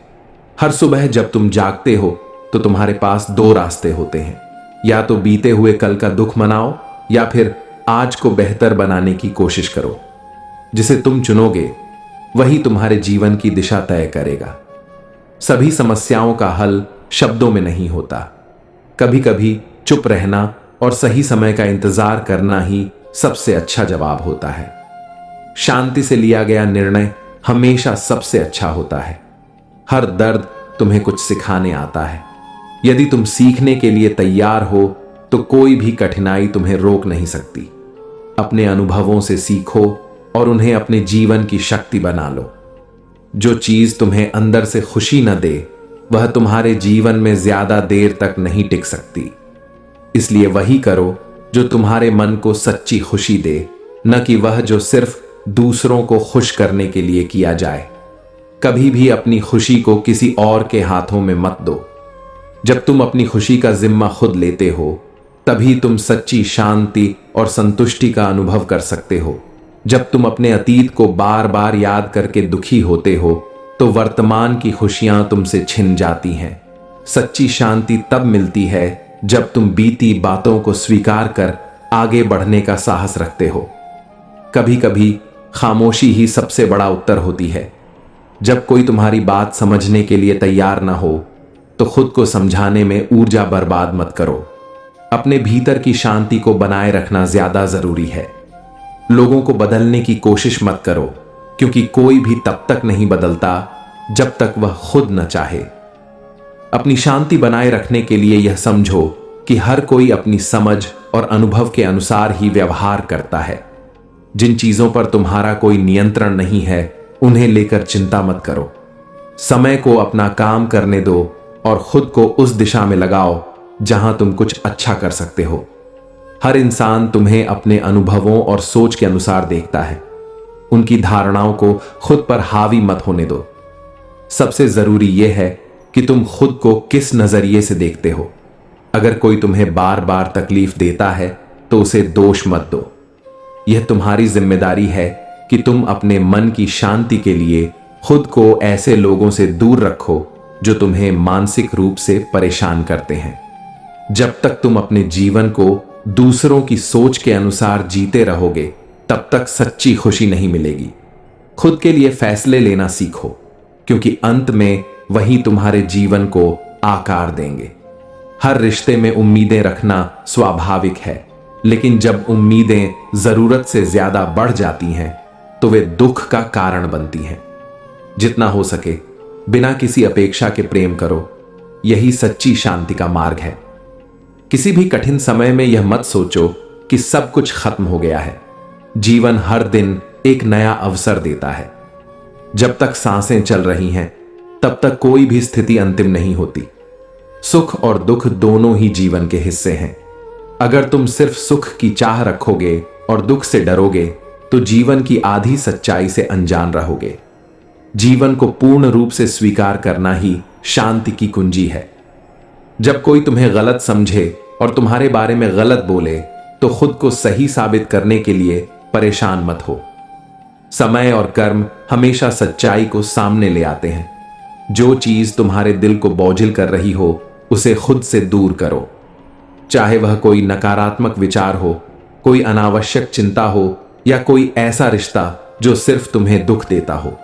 Speaker 1: हर सुबह जब तुम जागते हो तो तुम्हारे पास दो रास्ते होते हैं, या तो बीते हुए कल का दुख मनाओ या फिर आज को बेहतर बनाने की कोशिश करो। जिसे तुम चुनोगे वही तुम्हारे जीवन की दिशा तय करेगा। सभी समस्याओं का हल शब्दों में नहीं होता। कभी कभी चुप रहना और सही समय का इंतजार करना ही सबसे अच्छा जवाब होता है। शांति से लिया गया निर्णय हमेशा सबसे अच्छा होता है। हर दर्द तुम्हें कुछ सिखाने आता है। यदि तुम सीखने के लिए तैयार हो तो कोई भी कठिनाई तुम्हें रोक नहीं सकती। अपने अनुभवों से सीखो और उन्हें अपने जीवन की शक्ति बना लो। जो चीज तुम्हें अंदर से खुशी न दे, वह तुम्हारे जीवन में ज्यादा देर तक नहीं टिक सकती। इसलिए वही करो जो तुम्हारे मन को सच्ची खुशी दे, न कि वह जो सिर्फ दूसरों को खुश करने के लिए किया जाए। कभी भी अपनी खुशी को किसी और के हाथों में मत दो। जब तुम अपनी खुशी का जिम्मा खुद लेते हो, तभी तुम सच्ची शांति और संतुष्टि का अनुभव कर सकते हो। जब तुम अपने अतीत को बार बार याद करके दुखी होते हो, तो वर्तमान की खुशियां तुमसे छिन जाती हैं। सच्ची शांति तब मिलती है जब तुम बीती बातों को स्वीकार कर आगे बढ़ने का साहस रखते हो। कभी कभी खामोशी ही सबसे बड़ा उत्तर होती है। जब कोई तुम्हारी बात समझने के लिए तैयार ना हो, तो खुद को समझाने में ऊर्जा बर्बाद मत करो। अपने भीतर की शांति को बनाए रखना ज्यादा जरूरी है। लोगों को बदलने की कोशिश मत करो, क्योंकि कोई भी तब तक नहीं बदलता जब तक वह खुद न चाहे। अपनी शांति बनाए रखने के लिए यह समझो कि हर कोई अपनी समझ और अनुभव के अनुसार ही व्यवहार करता है। जिन चीजों पर तुम्हारा कोई नियंत्रण नहीं है, उन्हें लेकर चिंता मत करो। समय को अपना काम करने दो और खुद को उस दिशा में लगाओ जहां तुम कुछ अच्छा कर सकते हो। हर इंसान तुम्हें अपने अनुभवों और सोच के अनुसार देखता है। उनकी धारणाओं को खुद पर हावी मत होने दो। सबसे जरूरी यह है कि तुम खुद को किस नजरिए से देखते हो। अगर कोई तुम्हें बार बार तकलीफ देता है तो उसे दोष मत दो। यह तुम्हारी जिम्मेदारी है कि तुम अपने मन की शांति के लिए खुद को ऐसे लोगों से दूर रखो जो तुम्हें मानसिक रूप से परेशान करते हैं। जब तक तुम अपने जीवन को दूसरों की सोच के अनुसार जीते रहोगे, तब तक सच्ची खुशी नहीं मिलेगी। खुद के लिए फैसले लेना सीखो, क्योंकि अंत में वही तुम्हारे जीवन को आकार देंगे। हर रिश्ते में उम्मीदें रखना स्वाभाविक है, लेकिन जब उम्मीदें जरूरत से ज्यादा बढ़ जाती हैं, तो वे दुख का कारण बनती हैं। जितना हो सके बिना किसी अपेक्षा के प्रेम करो, यही सच्ची शांति का मार्ग है। किसी भी कठिन समय में यह मत सोचो कि सब कुछ खत्म हो गया है। जीवन हर दिन एक नया अवसर देता है। जब तक सांसें चल रही हैं, तब तक कोई भी स्थिति अंतिम नहीं होती। सुख और दुख दोनों ही जीवन के हिस्से हैं। अगर तुम सिर्फ सुख की चाह रखोगे और दुख से डरोगे, तो जीवन की आधी सच्चाई से अनजान रहोगे। जीवन को पूर्ण रूप से स्वीकार करना ही शांति की कुंजी है। जब कोई तुम्हें गलत समझे और तुम्हारे बारे में गलत बोले, तो खुद को सही साबित करने के लिए परेशान मत हो। समय और कर्म हमेशा सच्चाई को सामने ले आते हैं। जो चीज तुम्हारे दिल को बोझिल कर रही हो, उसे खुद से दूर करो। चाहे वह कोई नकारात्मक विचार हो, कोई अनावश्यक चिंता हो, या कोई ऐसा रिश्ता जो सिर्फ तुम्हें दुख देता हो।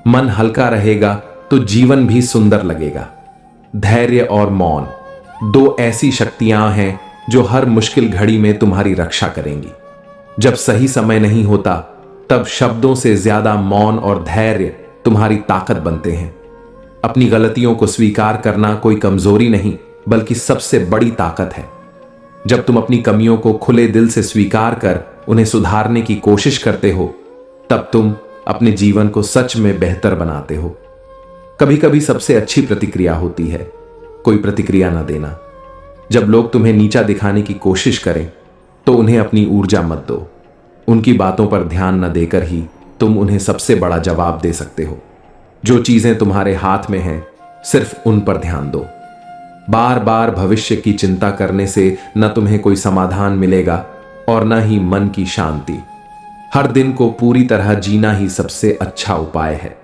Speaker 1: मन हल्का रहेगा तो जीवन भी सुंदर लगेगा। धैर्य और मौन दो ऐसी शक्तियां हैं जो हर मुश्किल घड़ी में तुम्हारी रक्षा करेंगी। जब सही समय नहीं होता तब शब्दों से ज्यादा मौन और धैर्य तुम्हारी ताकत बनते हैं। अपनी गलतियों को स्वीकार करना कोई कमजोरी नहीं बल्कि सबसे बड़ी ताकत है। जब तुम अपनी कमियों को खुले दिल से स्वीकार कर उन्हें सुधारने की कोशिश करते हो तब तुम अपने जीवन को सच में बेहतर बनाते हो। कभी कभी सबसे अच्छी प्रतिक्रिया होती है कोई प्रतिक्रिया न देना। जब लोग तुम्हें नीचा दिखाने की कोशिश करें तो उन्हें अपनी ऊर्जा मत दो। उनकी बातों पर ध्यान न देकर ही तुम उन्हें सबसे बड़ा जवाब दे सकते हो। जो चीजें तुम्हारे हाथ में हैं सिर्फ उन पर ध्यान दो। बार बार भविष्य की चिंता करने से न तुम्हें कोई समाधान मिलेगा और न ही मन की शांति। हर दिन को पूरी तरह जीना ही सबसे अच्छा उपाय है।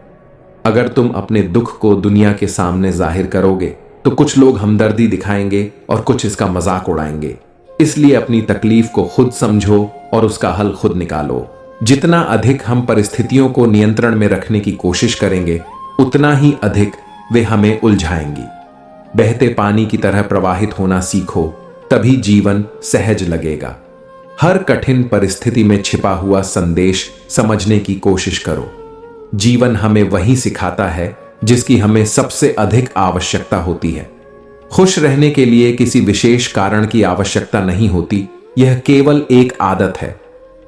Speaker 1: अगर तुम अपने दुख को दुनिया के सामने जाहिर करोगे तो कुछ लोग हमदर्दी दिखाएंगे और कुछ इसका मजाक उड़ाएंगे। इसलिए अपनी तकलीफ को खुद समझो और उसका हल खुद निकालो। जितना अधिक हम परिस्थितियों को नियंत्रण में रखने की कोशिश करेंगे उतना ही अधिक वे हमें उलझाएंगी। बहते पानी की तरह प्रवाहित होना सीखो, तभी जीवन सहज लगेगा। हर कठिन परिस्थिति में छिपा हुआ संदेश समझने की कोशिश करो। जीवन हमें वही सिखाता है जिसकी हमें सबसे अधिक आवश्यकता होती है। खुश रहने के लिए किसी विशेष कारण की आवश्यकता नहीं होती, यह केवल एक आदत है।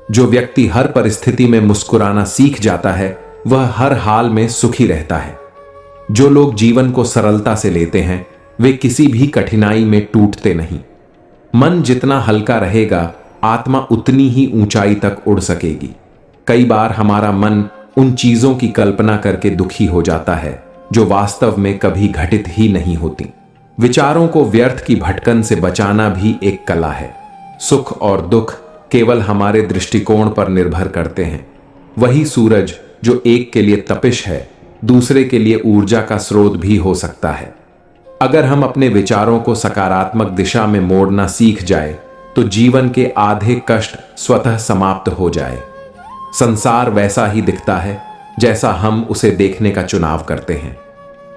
Speaker 1: जो व्यक्ति हर परिस्थिति में मुस्कुराना सीख जाता है वह हर हाल में सुखी रहता है। जो लोग जीवन को सरलता से लेते हैं वे किसी भी कठिनाई में टूटते नहीं। मन जितना हल्का रहेगा आत्मा उतनी ही ऊंचाई तक उड़ सकेगी। कई बार हमारा मन उन चीजों की कल्पना करके दुखी हो जाता है जो वास्तव में कभी घटित ही नहीं होती। विचारों को व्यर्थ की भटकन से बचाना भी एक कला है। सुख और दुख केवल हमारे दृष्टिकोण पर निर्भर करते हैं। वही सूरज जो एक के लिए तपिश है दूसरे के लिए ऊर्जा का स्रोत भी हो सकता है। अगर हम अपने विचारों को सकारात्मक दिशा में मोड़ना सीख जाए तो जीवन के आधे कष्ट स्वतः समाप्त हो जाए। संसार वैसा ही दिखता है जैसा हम उसे देखने का चुनाव करते हैं।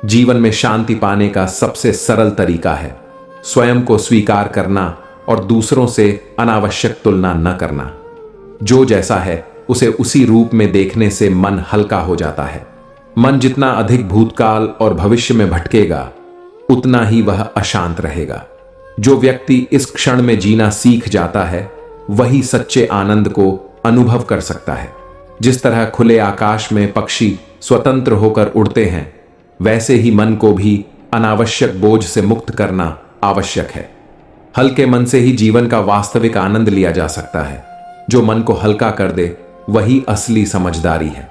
Speaker 1: जीवन में शांति पाने का सबसे सरल तरीका है स्वयं को स्वीकार करना और दूसरों से अनावश्यक तुलना न करना। जो जैसा है उसे उसी रूप में देखने से मन हल्का हो जाता है। मन जितना अधिक भूतकाल और भविष्य में भटकेगा उतना ही वह अशांत रहेगा। जो व्यक्ति इस क्षण में जीना सीख जाता है वही सच्चे आनंद को अनुभव कर सकता है। जिस तरह खुले आकाश में पक्षी स्वतंत्र होकर उड़ते हैं वैसे ही मन को भी अनावश्यक बोझ से मुक्त करना आवश्यक है। हल्के मन से ही जीवन का वास्तविक आनंद लिया जा सकता है। जो मन को हल्का कर दे वही असली समझदारी है।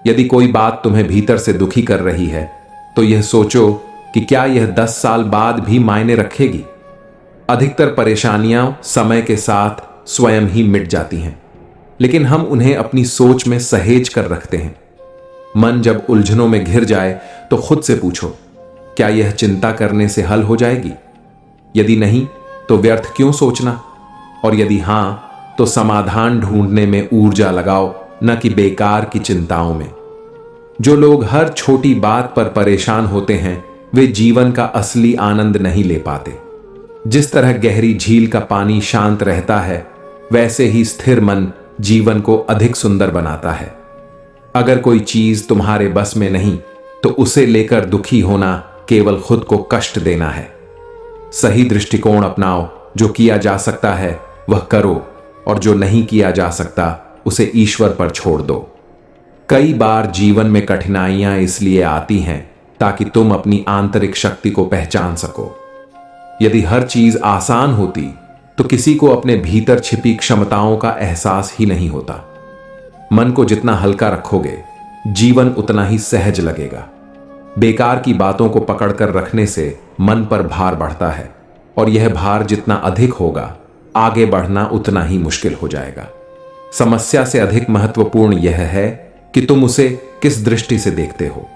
Speaker 1: यदि कोई बात तुम्हें भीतर से दुखी कर रही है तो यह सोचो कि क्या यह 10 साल बाद भी मायने रखेगी। अधिकतर परेशानियां समय के साथ स्वयं ही मिट जाती हैं, लेकिन हम उन्हें अपनी सोच में सहेज कर रखते हैं। मन जब उलझनों में घिर जाए तो खुद से पूछो, क्या यह चिंता करने से हल हो जाएगी? यदि नहीं तो व्यर्थ क्यों सोचना, और यदि हां तो समाधान ढूंढने में ऊर्जा लगाओ, न कि बेकार की चिंताओं में। जो लोग हर छोटी बात पर परेशान होते हैं वे जीवन का असली आनंद नहीं ले पाते। जिस तरह गहरी झील का पानी शांत रहता है वैसे ही स्थिर मन जीवन को अधिक सुंदर बनाता है। अगर कोई चीज तुम्हारे बस में नहीं तो उसे लेकर दुखी होना केवल खुद को कष्ट देना है। सही दृष्टिकोण अपनाओ। जो किया जा सकता है वह करो और जो नहीं किया जा सकता उसे ईश्वर पर छोड़ दो। कई बार जीवन में कठिनाइयां इसलिए आती हैं ताकि तुम अपनी आंतरिक शक्ति को पहचान सको। यदि हर चीज आसान होती तो किसी को अपने भीतर छिपी क्षमताओं का एहसास ही नहीं होता। मन को जितना हल्का रखोगे जीवन उतना ही सहज लगेगा। बेकार की बातों को पकड़कर रखने से मन पर भार बढ़ता है और यह भार जितना अधिक होगा आगे बढ़ना उतना ही मुश्किल हो जाएगा। समस्या से अधिक महत्वपूर्ण यह है कि तुम उसे किस दृष्टि से देखते हो।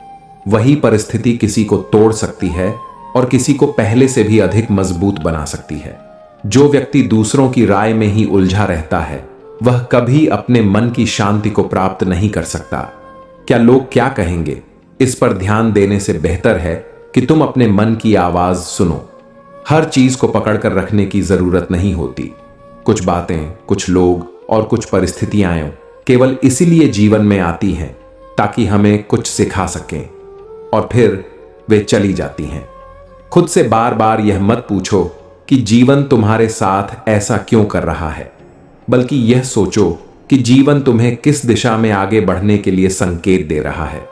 Speaker 1: वही परिस्थिति किसी को तोड़ सकती है और किसी को पहले से भी अधिक मजबूत बना सकती है। जो व्यक्ति दूसरों की राय में ही उलझा रहता है वह कभी अपने मन की शांति को प्राप्त नहीं कर सकता। क्या लोग क्या कहेंगे, इस पर ध्यान देने से बेहतर है कि तुम अपने मन की आवाज सुनो। हर चीज को पकड़कर रखने की जरूरत नहीं होती। कुछ बातें, कुछ लोग और कुछ परिस्थितियां केवल इसीलिए जीवन में आती हैं ताकि हमें कुछ सिखा सकें, और फिर वे चली जाती हैं। खुद से बार बार यह मत पूछो कि जीवन तुम्हारे साथ ऐसा क्यों कर रहा है, बल्कि यह सोचो कि जीवन तुम्हें किस दिशा में आगे बढ़ने के लिए संकेत दे रहा है।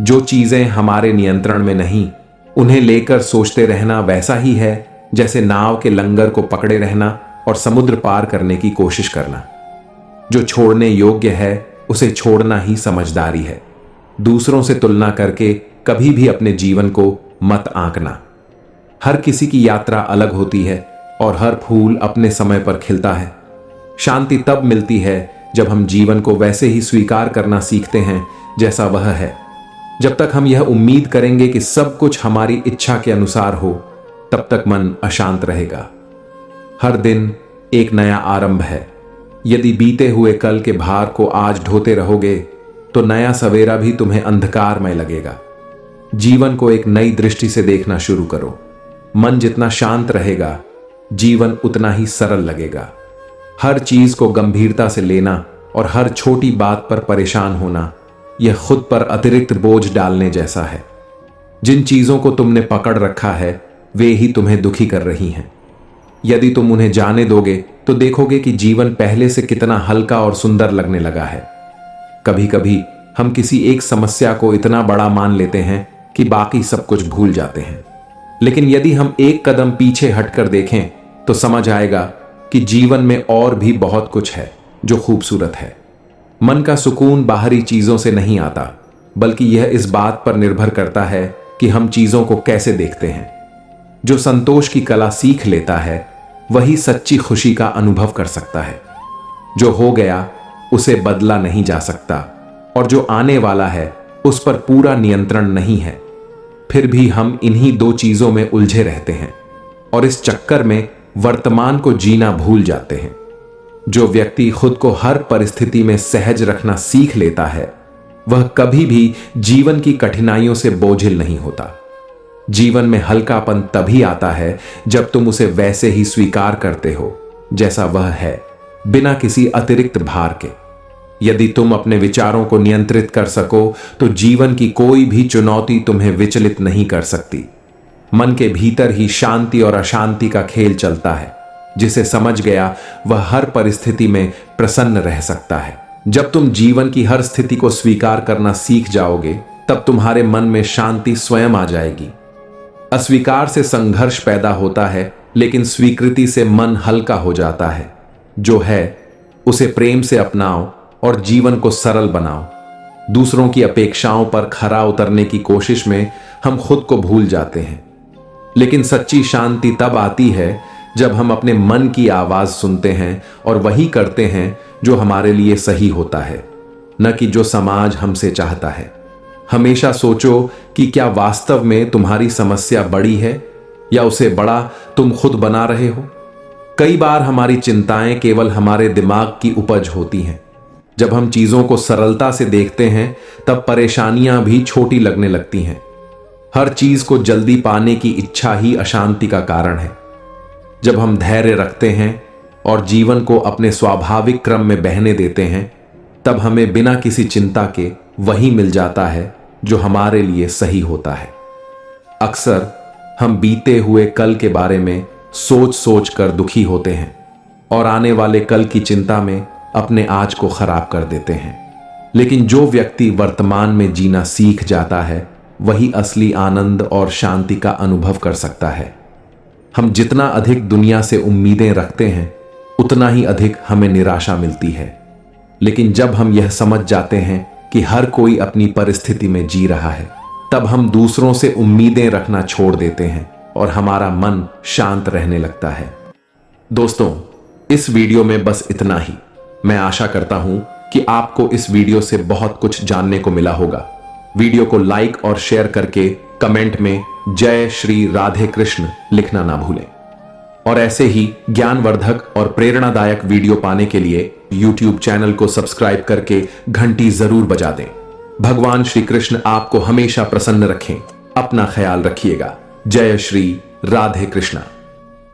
Speaker 1: जो चीजें हमारे नियंत्रण में नहीं, उन्हें लेकर सोचते रहना वैसा ही है जैसे नाव के लंगर को पकड़े रहना और समुद्र पार करने की कोशिश करना। जो छोड़ने योग्य है उसे छोड़ना ही समझदारी है। दूसरों से तुलना करके कभी भी अपने जीवन को मत आंकना। हर किसी की यात्रा अलग होती है और हर फूल अपने समय पर खिलता है। शांति तब मिलती है जब हम जीवन को वैसे ही स्वीकार करना सीखते हैं जैसा वह है। जब तक हम यह उम्मीद करेंगे कि सब कुछ हमारी इच्छा के अनुसार हो, तब तक मन अशांत रहेगा। हर दिन एक नया आरंभ है। यदि बीते हुए कल के भार को आज ढोते रहोगे तो नया सवेरा भी तुम्हें अंधकारमय लगेगा। जीवन को एक नई दृष्टि से देखना शुरू करो। मन जितना शांत रहेगा, जीवन उतना ही सरल लगेगा। हर चीज को गंभीरता से लेना और हर छोटी बात पर परेशान होना, यह खुद पर अतिरिक्त बोझ डालने जैसा है। जिन चीजों को तुमने पकड़ रखा है वे ही तुम्हें दुखी कर रही हैं। यदि तुम उन्हें जाने दोगे तो देखोगे कि जीवन पहले से कितना हल्का और सुंदर लगने लगा है। कभी कभी हम किसी एक समस्या को इतना बड़ा मान लेते हैं कि बाकी सब कुछ भूल जाते हैं, लेकिन यदि हम एक कदम पीछे हटकर देखें तो समझ आएगा कि जीवन में और भी बहुत कुछ है जो खूबसूरत है। मन का सुकून बाहरी चीजों से नहीं आता, बल्कि यह इस बात पर निर्भर करता है कि हम चीजों को कैसे देखते हैं। जो संतोष की कला सीख लेता है वही सच्ची खुशी का अनुभव कर सकता है। जो हो गया उसे बदला नहीं जा सकता, और जो आने वाला है उस पर पूरा नियंत्रण नहीं है। फिर भी हम इन्हीं दो चीजों में उलझे रहते हैं और इस चक्कर में वर्तमान को जीना भूल जाते हैं। जो व्यक्ति खुद को हर परिस्थिति में सहज रखना सीख लेता है वह कभी भी जीवन की कठिनाइयों से बोझिल नहीं होता। जीवन में हल्कापन तभी आता है जब तुम उसे वैसे ही स्वीकार करते हो जैसा वह है, बिना किसी अतिरिक्त भार के। यदि तुम अपने विचारों को नियंत्रित कर सको तो जीवन की कोई भी चुनौती तुम्हें विचलित नहीं कर सकती। मन के भीतर ही शांति और अशांति का खेल चलता है। जिसे समझ गया वह हर परिस्थिति में प्रसन्न रह सकता है। जब तुम जीवन की हर स्थिति को स्वीकार करना सीख जाओगे तब तुम्हारे मन में शांति स्वयं आ जाएगी। अस्वीकार से संघर्ष पैदा होता है, लेकिन स्वीकृति से मन हल्का हो जाता है। जो है उसे प्रेम से अपनाओ और जीवन को सरल बनाओ। दूसरों की अपेक्षाओं पर खरा उतरने की कोशिश में हम खुद को भूल जाते हैं, लेकिन सच्ची शांति तब आती है जब हम अपने मन की आवाज सुनते हैं और वही करते हैं जो हमारे लिए सही होता है, न कि जो समाज हमसे चाहता है। हमेशा सोचो कि क्या वास्तव में तुम्हारी समस्या बड़ी है या उसे बड़ा तुम खुद बना रहे हो। कई बार हमारी चिंताएं केवल हमारे दिमाग की उपज होती हैं। जब हम चीजों को सरलता से देखते हैं तब परेशानियां भी छोटी लगने लगती हैं। हर चीज को जल्दी पाने की इच्छा ही अशांति का कारण है। जब हम धैर्य रखते हैं और जीवन को अपने स्वाभाविक क्रम में बहने देते हैं, तब हमें बिना किसी चिंता के वही मिल जाता है जो हमारे लिए सही होता है। अक्सर हम बीते हुए कल के बारे में सोच सोच कर दुखी होते हैं और आने वाले कल की चिंता में अपने आज को खराब कर देते हैं। लेकिन जो व्यक्ति वर्तमान में जीना सीख जाता है वही असली आनंद और शांति का अनुभव कर सकता है। हम जितना अधिक दुनिया से उम्मीदें रखते हैं उतना ही अधिक हमें निराशा मिलती है। लेकिन जब हम यह समझ जाते हैं कि हर कोई अपनी परिस्थिति में जी रहा है, तब हम दूसरों से उम्मीदें रखना छोड़ देते हैं और हमारा मन शांत रहने लगता है। दोस्तों, इस वीडियो में बस इतना ही। मैं आशा करता हूं कि आपको इस वीडियो से बहुत कुछ जानने को मिला होगा। वीडियो को लाइक और शेयर करके कमेंट में जय श्री राधे कृष्ण लिखना ना भूलें। और ऐसे ही ज्ञानवर्धक और प्रेरणादायक वीडियो पाने के लिए YouTube चैनल को सब्सक्राइब करके घंटी जरूर बजा दें। भगवान श्री कृष्ण आपको हमेशा प्रसन्न रखें। अपना ख्याल रखिएगा। जय श्री राधे कृष्ण।